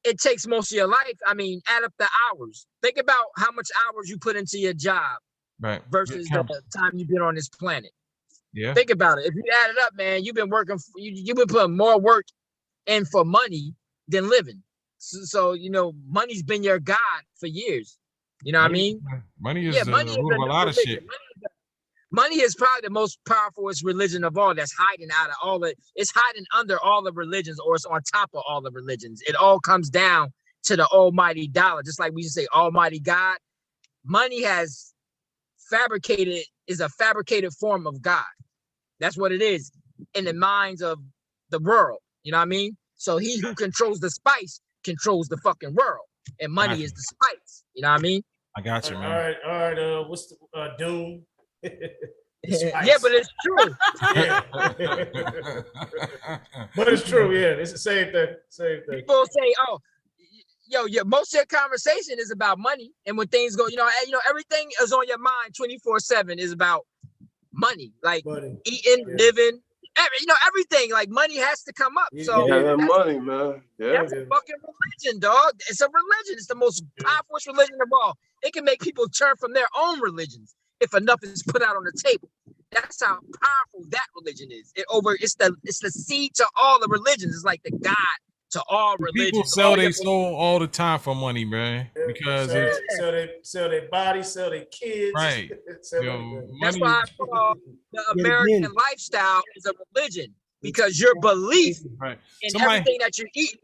It takes most of your life. I mean, add up the hours. Think about how much hours you put into your job, right? Versus the time you've been on this planet. Yeah. Think about it. If you add it up, man, you've been working. You've been putting more work in for money than living. So you know, money's been your god for years. You know what I mean? Money is a lot of shit. Money is probably the most powerful religion of all. That's hiding out of all the. It's hiding under all the religions, or it's on top of all the religions. It all comes down to the almighty dollar. Just like we used to say, Almighty God. Money is a fabricated form of God. That's what it is in the minds of the world. You know what I mean? So he who controls the spice controls the fucking world, and money is the spice. You know what I mean? I got you, man. All right. What's the Doom? Yeah, but it's true. Yeah. But it's true. Yeah, it's the same thing. People say, "Oh, most of your conversation is about money," and when things go, everything is on your mind 24/7 is about money, like eating, living, everything. Like money has to come up. So that money, man. Yeah, that's a fucking religion, dog. It's a religion. It's the most powerful religion of all. It can make people turn from their own religions if enough is put out on the table. That's how powerful that religion is. It's the seed to all the religions. It's like the God to all religions. People sell their soul all the time for money, man. Because sell their body, sell their kids. Right. That's why I call the American lifestyle is a religion, because your belief in everything that you eat,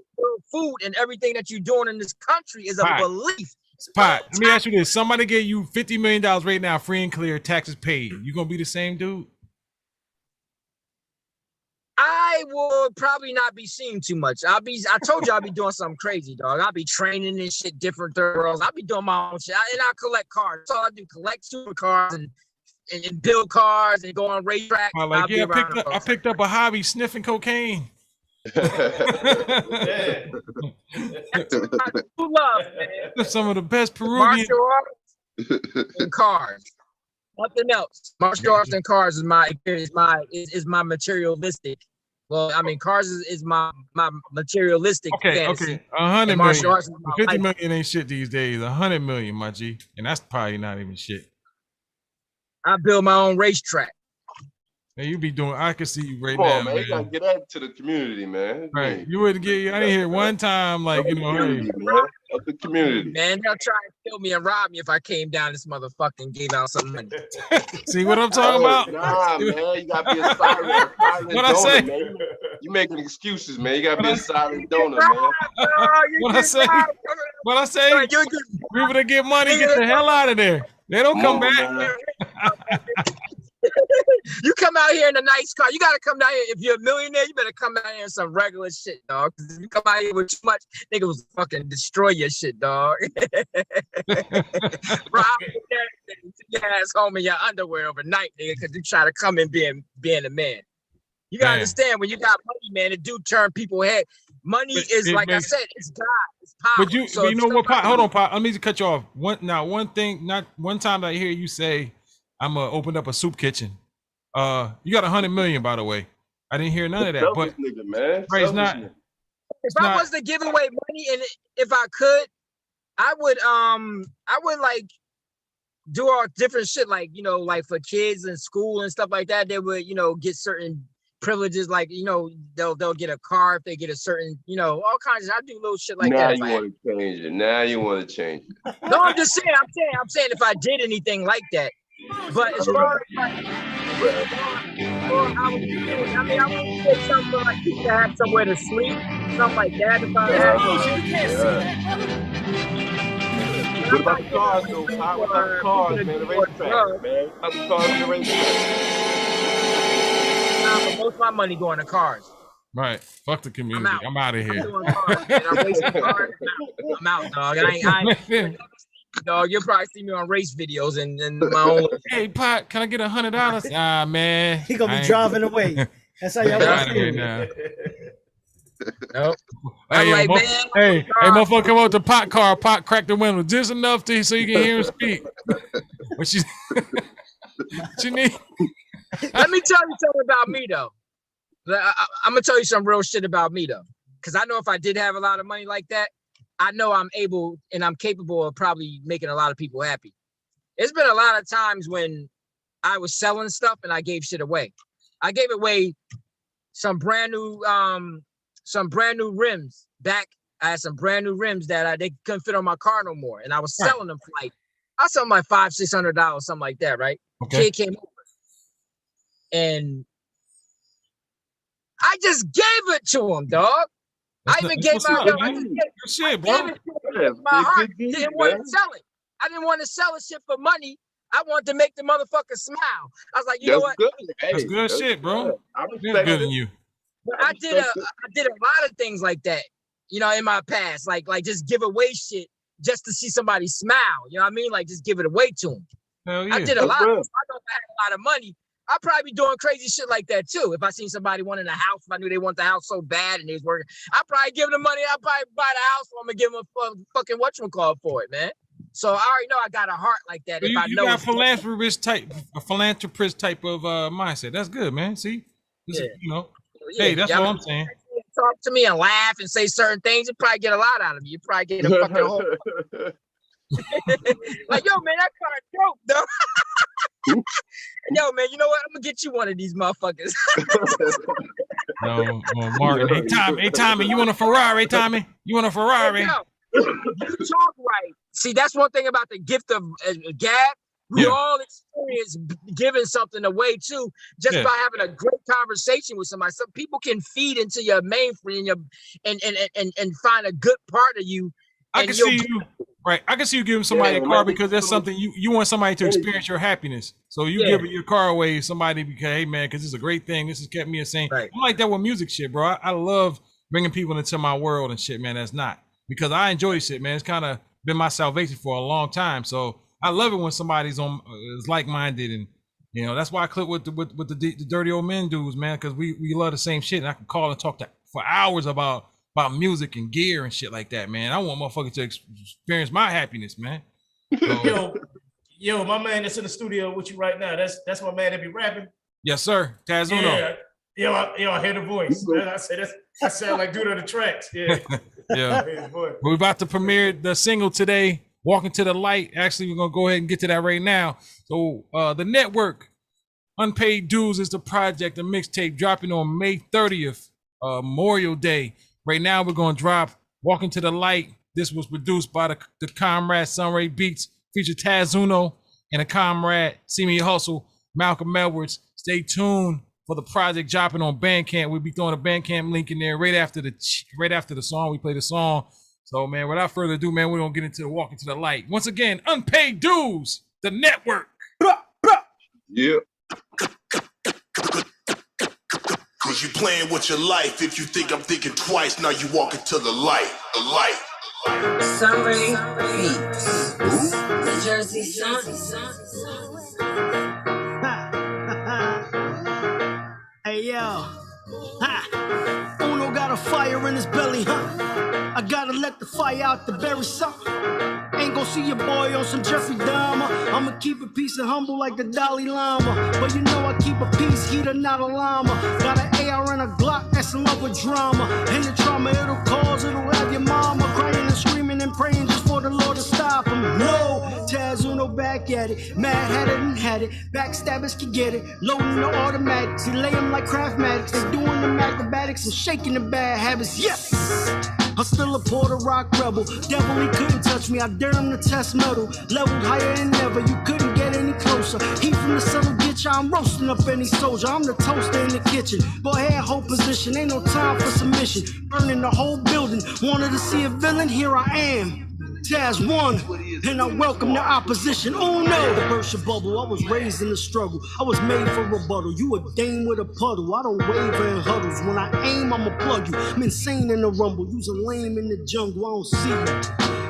food, and everything that you're doing in this country is a belief. Pot. Let me ask you this. Somebody gave you $50 million right now, free and clear, taxes paid. You gonna be the same dude? I will probably not be seeing too much. I told you I'll be doing something crazy, dog. I'll be training and shit, different girls. I'll be doing my own shit. And I'll collect cars. So I do collect supercars and build cars and go on racetrack. I picked up a hobby, sniffing cocaine. Some of the best Peruvian martial arts and cars. Nothing else. Martial arts and cars is my materialistic Well, I mean, cars is my materialistic fantasy. Okay, 100 martial million. arts is my 50 life. million ain't shit these days. 100 million, my G, and that's probably not even shit. I build my own racetrack. Man, you be doing. I can see you right Come now, on, man. You gotta get that to the community, man. Right, you wouldn't get. I didn't hear one time like you know. Hey, man. Help the community. Man, they'll try and kill me and rob me if I came down this motherfucker and gave out some money. See what I'm talking about? Nah, man. You gotta be a silent What I say? donor, man. You making excuses, man. You gotta be a silent donor, man. What I say? What I say? People that get money, get the hell out of there. They don't come back. You come out here in a nice car. You gotta come down here. If you're a millionaire, you better come out here in some regular shit, dog. If you come out here with too much, nigga will fucking destroy your shit, dog. Rob your ass home in your underwear overnight, nigga, because you try to come in being a man. You gotta understand, when you got money, man, it do turn people head. Money is like I said, it's God, it's power. But you know what? Hold on, Pop. Let me just cut you off. One time I hear you say, I'm gonna open up a soup kitchen. You got 100 million, by the way. I didn't hear none of that. But nigga, man. Right, it's not. If I was to give away money, and if I could, I would like do all different shit, like, you know, like for kids in school and stuff like that. They would, you know, get certain privileges, like, you know, they'll get a car if they get a certain, you know, all kinds of. I do little shit like that. Now you want to change it. Now you want to change it. No, I'm just saying. I'm saying if I did anything like that. But as far as like, I would get something for like people to have somewhere to sleep, something like that. If I What about the cars, though? What about the cars, man? The racetrack, man. What about the cars in the racetrack? But most of my money going to cars. Right. Fuck the community. I'm out of here. I'm out, dog. I ain't dog, you'll probably see me on race videos and my own. Hey, Pot, can I get $100? Ah, man. He gonna be driving away. That's how y'all out of here now. Nope. Hey, motherfucker, come out the Pot car. Pot crack the window just enough so you can hear him speak. What you need? Let me tell you something about me, though. I'm gonna tell you some real shit about me, though, because I know if I did have a lot of money like that, I know I'm able and I'm capable of probably making a lot of people happy. It's been a lot of times when I was selling stuff and I gave shit away. I gave away some brand new rims back. I had some brand new rims that they couldn't fit on my car no more, and I was selling them for like, I sold them like $500-$600, something like that, right? Okay. Kid came over, and I just gave it to him, dog. I even gave my heart. Didn't want to sell it. I didn't want to sell it shit for money. I wanted to make the motherfucker smile. I was like, you know what? That's good shit, bro. I'm good than you. But I did a lot of things like that, you know, in my past, like just give away shit just to see somebody smile. You know what I mean? Like just give it away to them. Hell yeah. I did a lot. I know if I had a lot of money, I'd probably be doing crazy shit like that too. If I seen somebody wanting a house, if I knew they want the house so bad and they was working, I'd probably give them the money. I'd probably buy the house for them and give them a fucking whatchamacallit for it, man. So I already know I got a heart like that. So if you I know got philanthropist type of mindset. That's good, man. See, you know, hey, that's what I'm saying. Talk to me and laugh and say certain things. You probably get a lot out of me. You probably get a fucking whole. Like, yo, man, that car dope, though. Yo, man, you know what? I'm gonna get you one of these motherfuckers. No, Martin. Hey, Tommy, you want a Ferrari, Tommy? You want a Ferrari? Hey, yo, you talk right. See, that's one thing about the gift of gab. We all experience giving something away too, just by having a great conversation with somebody. Some people can feed into your mainframe and find a good part of you. I can see you. Right, I can see you giving somebody a car because that's something you want somebody to experience your happiness. So you give your car away to somebody because, hey man, because it's a great thing. This has kept me sane. Right. I'm like that with music shit, bro. I love bringing people into my world and shit, man. That's not because I enjoy this shit, man. It's kind of been my salvation for a long time. So I love it when somebody's is like-minded, and you know that's why I clip with the dirty old men dudes, man, because we love the same shit, and I can call and talk for hours about music and gear and shit like that, man. I want motherfuckers to experience my happiness, man. So, yo, my man that's in the studio with you right now. That's my man that be rapping. Yes, sir. Tazuno. Yeah, I hear the voice. I said that sound like dude on the tracks. Yeah. Yeah. We're about to premiere the single today, Walking to the Light. Actually, we're gonna go ahead and get to that right now. So the network, Unpaid Dues, is the project, a mixtape dropping on May 30th, Memorial Day. Right now, we're gonna drop Walking to the Light. This was produced by the comrade Sunray Beats, featured Taz Uno, and a comrade, See Me Hustle, Malcolm Edwards. Stay tuned for the project dropping on Bandcamp. We'll be throwing a Bandcamp link in there right after the song. We play the song. So, man, without further ado, man, we're gonna get into the Walking to the Light. Once again, Unpaid Dues, the network. Yeah. Cause you playing with your life. If you think I'm thinking twice, now you walking to the light. The light. Sunray Beats. The Jersey Sun. Hey yo, Uno got a fire in his belly, huh? I gotta let the fire out to bury something. Ain't gon' see your boy on some Jeffrey Dahmer. I'ma keep it peace and humble like the Dalai Lama. But you know I keep a peace heater, not a llama. Got an AR and a Glock that's in love with drama. And the trauma it'll cause, it'll have your mama crying and screaming and praying just for the Lord to stop him. No, Taz Uno back at it. Mad had it and had it. Backstabbers can get it. Loading the automatics. He lay them like craftmatics. They doing them acrobatics and shaking the bad habits. Yes! I'm still a Puerto Rock rebel. Devil, he couldn't touch me. I dare him to test metal. Leveled higher than ever. You couldn't get any closer. He from the subtle ditch. I'm roasting up any soldier. I'm the toaster in the kitchen. Go ahead, hold position. Ain't no time for submission. Burning the whole building. Wanted to see a villain? Here I am. Taz won, and I welcome the opposition. Oh no, to burst your bubble. I was raised in the struggle. I was made for rebuttal. You a dame with a puddle. I don't waver in huddles. When I aim, I'ma plug you. I'm insane in the rumble. You's a lame in the jungle. I don't see you.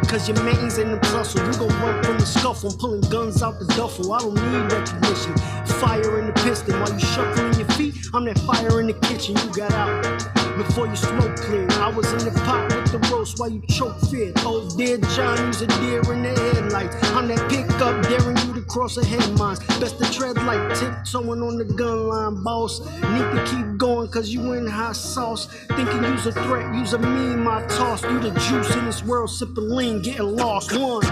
Cause your mains ain't the tussle. You gon' run from the scuffle. I'm pulling guns out the duffel. I don't need recognition. Fire in the piston while you shuffling your feet. I'm that fire in the kitchen. You got out before you smoke cleared. I was in the pot with the roast while you choke feared. Oh dear John, you's a deer in the headlights. I'm that pickup daring you to cross a head mines. Best to tread like tiptoeing on the gun line, boss. Need to keep going cause you in hot sauce. Thinking you's a threat, you's a meme I tossed. You the juice in this world, sipping lean, getting lost. One.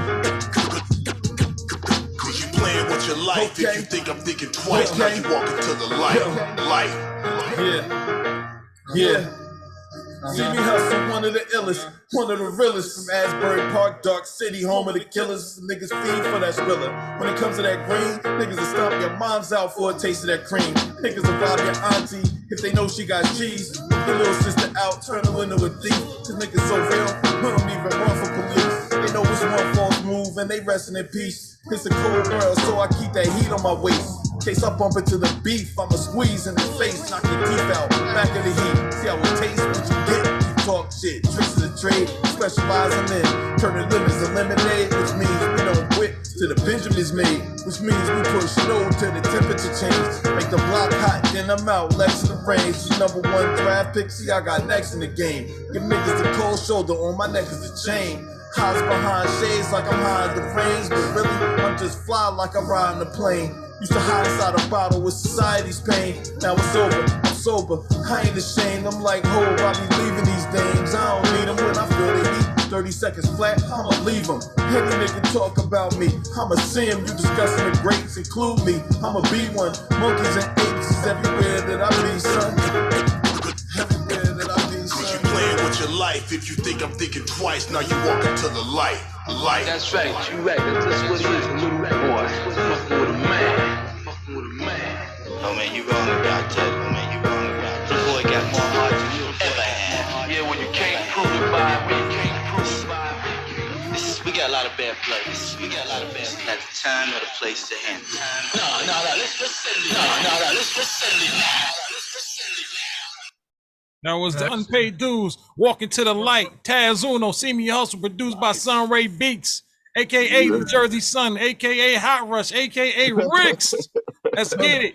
Cause you playing with your life. If you think I'm thinking twice, now you walking to the light. Light. Yeah. See me hustle, one of the illest, one of the realest from Asbury Park, Dark City, home of the killers. Niggas feed for that thriller. When it comes to that green, niggas will stomp your moms out for a taste of that cream. Niggas will rob your auntie if they know she got cheese. Your little sister out, turn her into a thief. Cause niggas so real, we don't even run for police. They know it's one false move and they resting in peace. It's a cold world, so I keep that heat on my waist. In case I bump into the beef, I'ma squeeze in his face, knock your teeth out, back of the heat. See how it tastes, what you get, you talk shit. Tricks of the trade, specialize them in. Turning lemons to lemonade, which means we don't quit till the Benjamin's made. Which means we push snow till the temperature change. Make the block hot, then I'm out, legs in the range. #1 draft pick, see I got next in the game. Give niggas the cold shoulder, on my neck is the chain. Hides behind shades like I'm high in the range. But really, I'm just fly like I'm riding a plane. Used to hide inside a bottle with society's pain. Now it's over, I'm sober, I ain't ashamed. I'm like, ho, I be leaving these dames. I don't need them when I feel the heat. 30 seconds flat, I'ma leave them. Any nigga talk about me, I'ma see him. You discussing the greats, include me. I'ma be one. Monkeys and apes is everywhere that I be, son. Everywhere that I be, son. Cause you playing with your life. If you think I'm thinking twice, now you walking to the light. Light. That's right, you right. That's what it is, a little boy. Fucking with a man. Fucking with a man. Oh man, you wrong about that. Oh man, you wrong about that. This boy got more heart than you ever had. Yeah, when you can't prove it by me, you can't prove it by me. We got a lot of bad players. We got a lot of bad players. At the time or the place to handle. No, let's settle it. Let's settle it now. That was the Unpaid Dues, Walking to the Light. Taz Uno, See Me Hustle, produced by Sunray Beats, a.k.a. the Jersey Sun, a.k.a. Hot Rush, a.k.a. Ricks. Let's get it.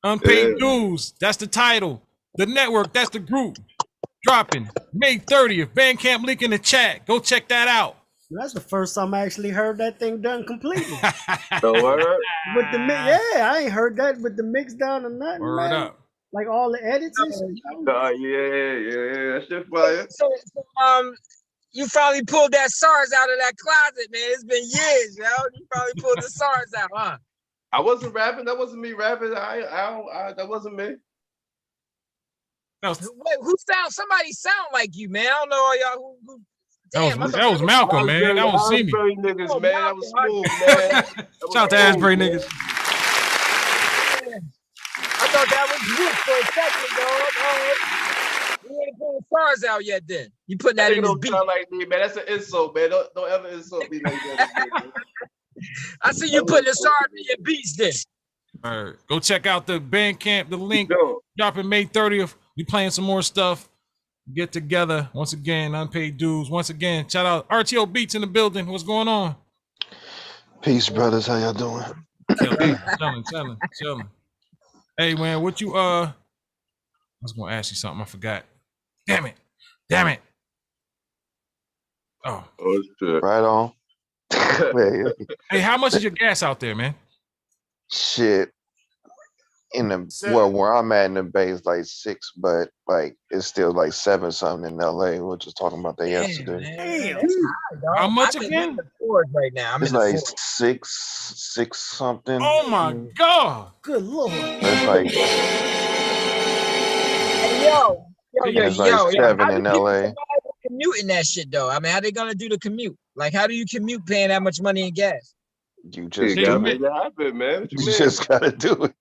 Unpaid Dues, that's the title. The network, that's the group. Dropping May 30th. Bandcamp link in the chat. Go check that out. That's the first time I actually heard that thing done completely. The word? With the mix, yeah, I ain't heard that with the mix down or nothing. Word man. up. Like all the edits and shit. Yeah, that shit fire. So, you finally pulled that SARS out of that closet, man. It's been years, yo. You finally pulled the SARS out, huh? I wasn't rapping. That wasn't me rapping. That wasn't me. Wait, who sound? Somebody sound like you, man. I don't know all y'all who damn, that was Malcolm, man. That was see me. Asbury niggas, man. That was smooth, man. Shout out to Asbury niggas. I thought that was you for a second, dog. You ain't pulling SARS out yet, then. You putting that in this beat. Sound like me, man. That's an insult, man. Don't ever insult me like that. I see you putting the SARS in your beats, then. All right, go check out the Bandcamp. The link dropping May 30th. We playing some more stuff. Get together once again. Unpaid dues. Once again, shout out RTO Beats in the building. What's going on? Peace, brothers. How y'all doing? Chilling. Hey, man, what you I was gonna ask you something. I forgot. Damn it. Oh shit. Right on. Hey, how much is your gas out there, man? Shit. Where I'm at in the Bay is like 6, but like it's still like 7 something in LA. We were just talking about that yesterday. Damn. How much again? Right now. It's like 6 something. Oh my God. Good Lord. It's like yo. It's like 7 in LA. Commuting that shit though. I mean, how they gonna do the commute? Like, how do you commute paying that much money in gas? You just gotta make it happen, man. You just gotta do it.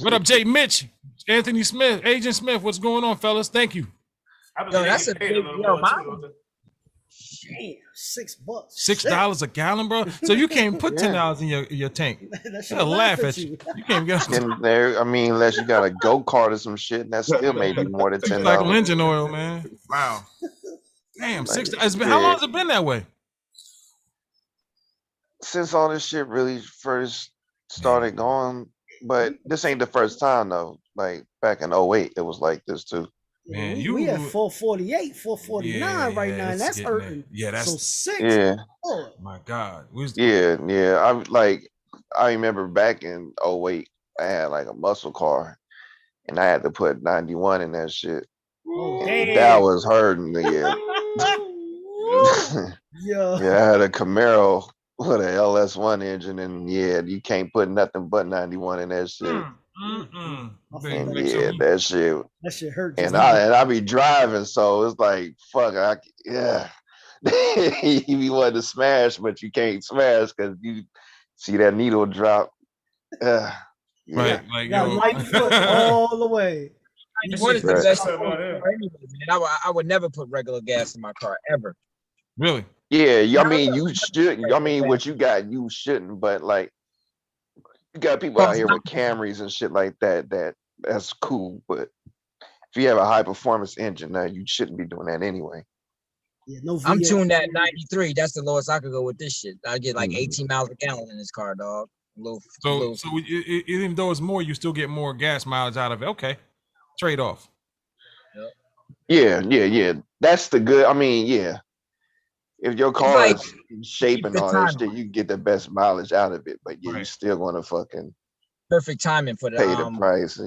What up, Jay Mitch? Anthony Smith, Agent Smith, what's going on, fellas? Thank you. Yo, that's a big Damn, $6. $6 a gallon, bro. So you can't put $10 in your tank. They'll laugh at you. You can't get in there. I mean, unless you got a go-kart or some shit, and that's still maybe more than $10. Like engine oil, man. Wow. Damn, $6. How long has it been that way? Since all this shit really first started going, but this ain't the first time though. Like back in 08, it was like this too. Man, we at 448, 449 right now, and that's hurting. Yeah, that's so 6. Yeah. Oh. My God. I remember back in 08, I had like a muscle car, and I had to put 91 in that shit. Oh, that was hurting. Yeah. I had a Camaro with an LS1 engine, and you can't put nothing but 91 in that shit. And that shit hurts. And I be driving, so it's like fuck. You be wanting to smash, but you can't smash because you see that needle drop. Right, like light foot all the way. What is the best anyway, man? I would never put regular gas in my car ever. Really? Yeah, I mean you should. I mean what you got, you shouldn't. But like you got people out here with Camrys and shit like that. That's cool. But if you have a high performance engine, now you shouldn't be doing that anyway. Yeah, no. I'm tuned at 93. That's the lowest I could go with this shit. I get like 18 miles a gallon in this car, dog. So even though it's more, you still get more gas mileage out of it. Okay, trade off. Yep. Yeah. That's the good. I mean, if your car is shape and all that shit, you get the best mileage out of it. But you're still gonna fucking perfect timing for the pay the price.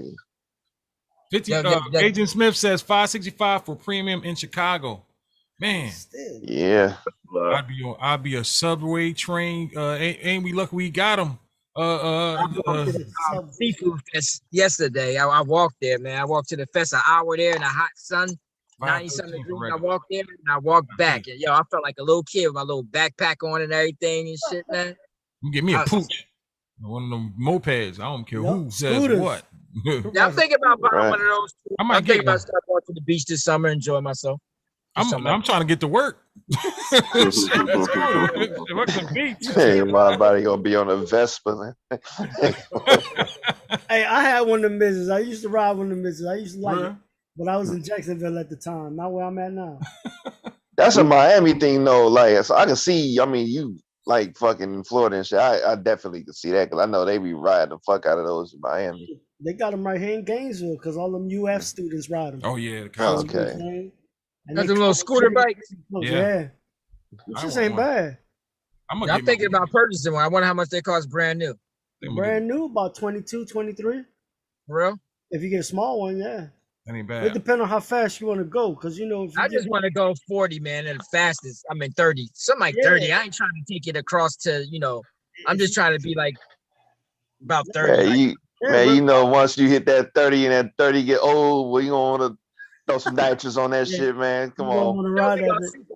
50. Agent Smith says $565 for premium in Chicago. Man, yeah, I'd be a subway train. Ain't we lucky we got them? Seafood fest yesterday. I walked there, man. I walked to the fest, an hour there in the hot sun, 90-something degrees. I walked there and I walked back. And I felt like a little kid with my little backpack on and everything and shit, man. You give me a pooch. One of them mopeds. I don't care who says what. I'm thinking about buying one of those. I'm thinking about starting going to the beach this summer, enjoy myself. I'm trying to get to work. Hey, my body gonna be on a Vespa. Hey, I had one of the misses. I used to ride one of the misses. I used to like it, but I was in Jacksonville at the time, not where I'm at now. That's a Miami thing, though. Like, so I can see. I mean, you like fucking in Florida and shit. I definitely can see that because I know they be riding the fuck out of those in Miami. They got them right here in Gainesville because all them UF students ride them. Oh yeah, okay. That's a little scooter bike. Yeah. This just ain't bad. I'm thinking about purchasing one. I wonder how much they cost brand new. Brand new, about 22, 23. For real? If you get a small one, yeah. That ain't bad. It depends on how fast you want to go, because you know if you I just want to go 40, man, and the fastest. I mean 30, something like 30. I ain't trying to take it across to, you know. I'm just trying to be like about 30. Man, you know, once you hit that 30 and that 30 get old, well, you gonna want to throw some nitrous on that shit, man. Come on.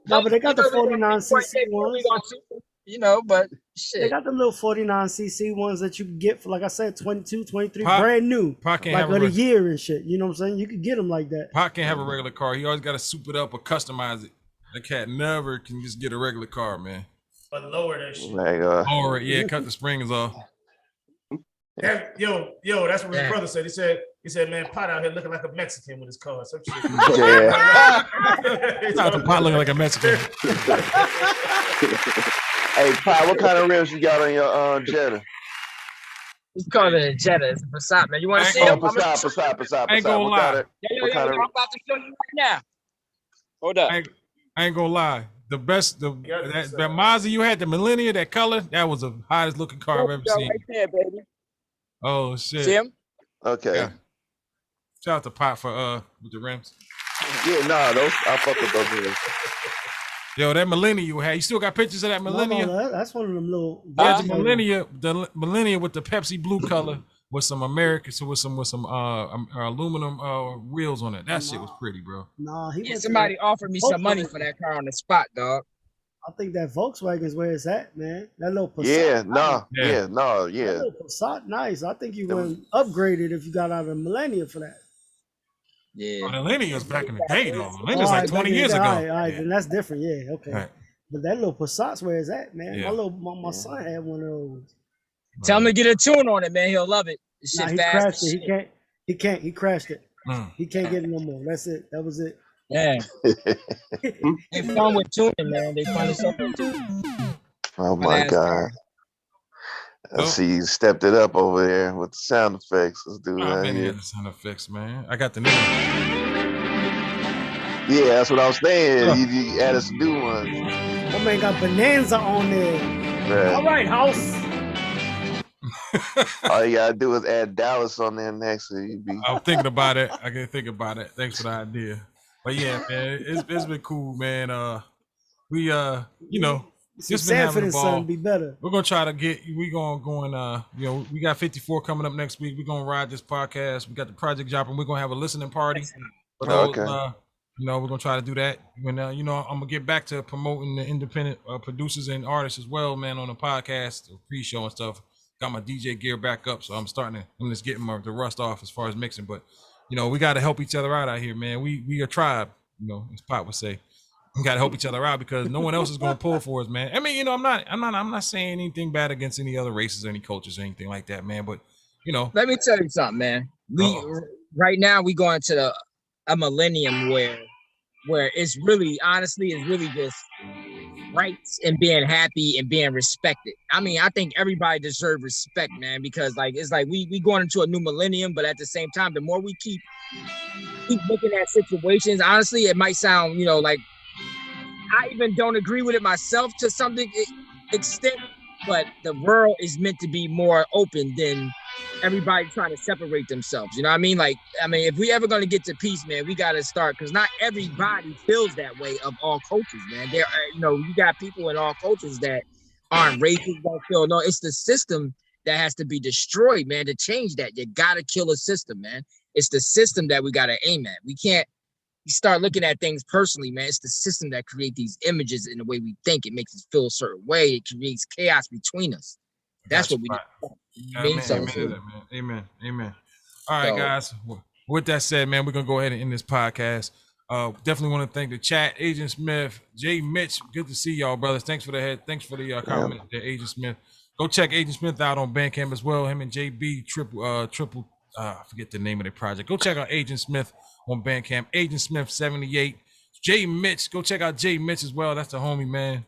No, but they got the 49cc ones. You know, but shit. They got the little 49cc ones that you can get for, like I said, 22, 23, brand new. Pac like of the year and shit. You know what I'm saying? You could get them like that. Pac can't have a regular car. He always got to soup it up or customize it. That cat never can just get a regular car, man. But lower that shit. Lower it, yeah, cut the springs off. Yo, that's what his brother said. He said, man, Pot out here looking like a Mexican with his car. Some shit. Yeah. Not the Pot looking like a Mexican. Hey, Pot, what kind of rims you got on your Jetta? It's called a Jetta. It's a Passat, man. You want to see them? Passat. I ain't gonna lie. I'm about to show you right now. Hold up. I ain't gonna lie. The best, that Mazda you had, the Millennia, that color, that was the hottest looking car I've ever seen. Right there, baby. Oh shit. See him? Okay. Yeah. Shout out to Pot for with the rims. Yeah, those I fuck with those rims. Yo, that Millennia you had, you still got pictures of that Millennia? No, that's one of them little. Yeah, the Millennia with the Pepsi blue color with some some aluminum wheels on it. That shit was pretty, bro. Nah, somebody offered me some money for that car on the spot, dog. I think that Volkswagen is where it's at, man. That little Passat. Yeah. That little Passat, nice. I think you went upgraded if you got out of the Millennia for that. Yeah. The Millennia's back in the day, though. Millennia's like 20 years ago. All right, then that's different. Yeah, okay. Right. But that little Passat's where it's at, man. Yeah. My son had one of those. Tell him to get a tune on it, man. He'll love it. This shit he fast. crashed it. He can't. He crashed it. He can't get it no more. That's it. That was it. Yeah. They fun with tuning, man. They fun with something too. Oh my God. I see you stepped it up over there with the sound effects. Let's do that. I've been here. The sound effects, man. I got the new one. Yeah, that's what I was saying. You added some new ones. My man got Bonanza on there. All right, house. All you gotta do is add Dallas on there next. So you be. I'm thinking about it. I can think about it. Thanks for the idea. But yeah, man, it's been cool, man. We you know, just been having a ball. Be better. We're gonna try to get. We gonna you know, we got 54 coming up next week. We're gonna ride this podcast. We got the project dropping. We're gonna have a listening party. For those, you know, we're gonna try to do that. When you know, I'm gonna get back to promoting the independent producers and artists as well, man, on the podcast, the pre-show and stuff. Got my DJ gear back up, so I'm just getting the rust off as far as mixing. But you know, we got to help each other out here, man. We a tribe, you know, as Pop would say. We got to help each other out because no one else is going to pull for us, man. I mean, you know, I'm not saying anything bad against any other races, any cultures, or anything like that, man. But you know, let me tell you something, man. Right now we going to a millennium where it's really, honestly, it's really just rights and being happy and being respected. I mean, I think everybody deserves respect, man, because like it's like we going into a new millennium, but at the same time, the more we keep looking at situations, honestly, it might sound, you know, like I even don't agree with it myself to some extent, but the world is meant to be more open than everybody trying to separate themselves. You know what I mean? Like, I mean, if we ever going to get to peace, man, we got to start, because not everybody feels that way of all cultures, man. There are, you know, you got people in all cultures that aren't racist, don't feel, no, it's the system that has to be destroyed, man. To change that, you got to kill a system, man. It's the system that we got to aim at. We can't start looking at things personally, man. It's the system that creates these images in the way we think. It makes us feel a certain way. It creates chaos between us. That's what we do. Amen. All right, guys. With that said, man, we're gonna go ahead and end this podcast. Definitely want to thank the chat, Agent Smith, Jay Mitch. Good to see y'all, brothers. Thanks for the comment there, Agent Smith. Go check Agent Smith out on Bandcamp as well. Him and JB triple I forget the name of the project. Go check out Agent Smith on Bandcamp. Agent Smith 78. Jay Mitch. Go check out Jay Mitch as well. That's the homie, man.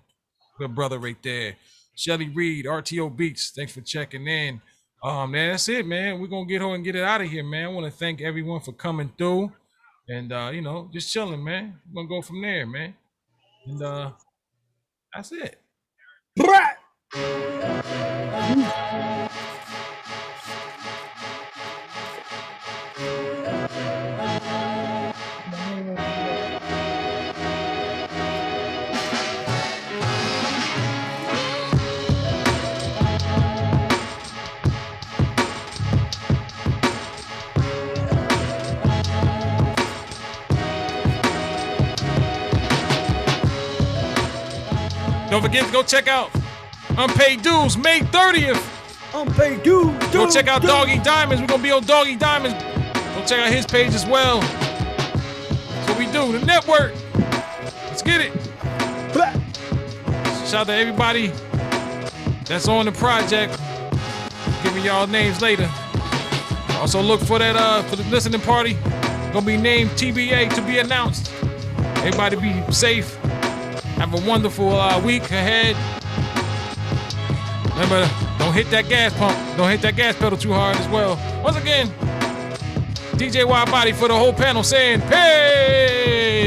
Good brother right there. Shelly Reed, RTO Beats. Thanks for checking in. Man, that's it, man. We're gonna get her and get it out of here, man. I want to thank everyone for coming through and you know, just chilling, man. We're gonna go from there, man. And that's it. Don't forget to go check out Unpaid Dues, May 30th. Unpaid Dues. Go check out Doggy Diamonds. We're going to be on Doggy Diamonds. Go check out his page as well. That's what we do. The network. Let's get it. Shout out to everybody that's on the project. Giving y'all names later. Also look for that for the listening party. Gonna be named TBA, to be announced. Everybody be safe. Have a wonderful week ahead. Remember, don't hit that gas pump. Don't hit that gas pedal too hard as well. Once again, DJ Wild Body for the whole panel saying, hey!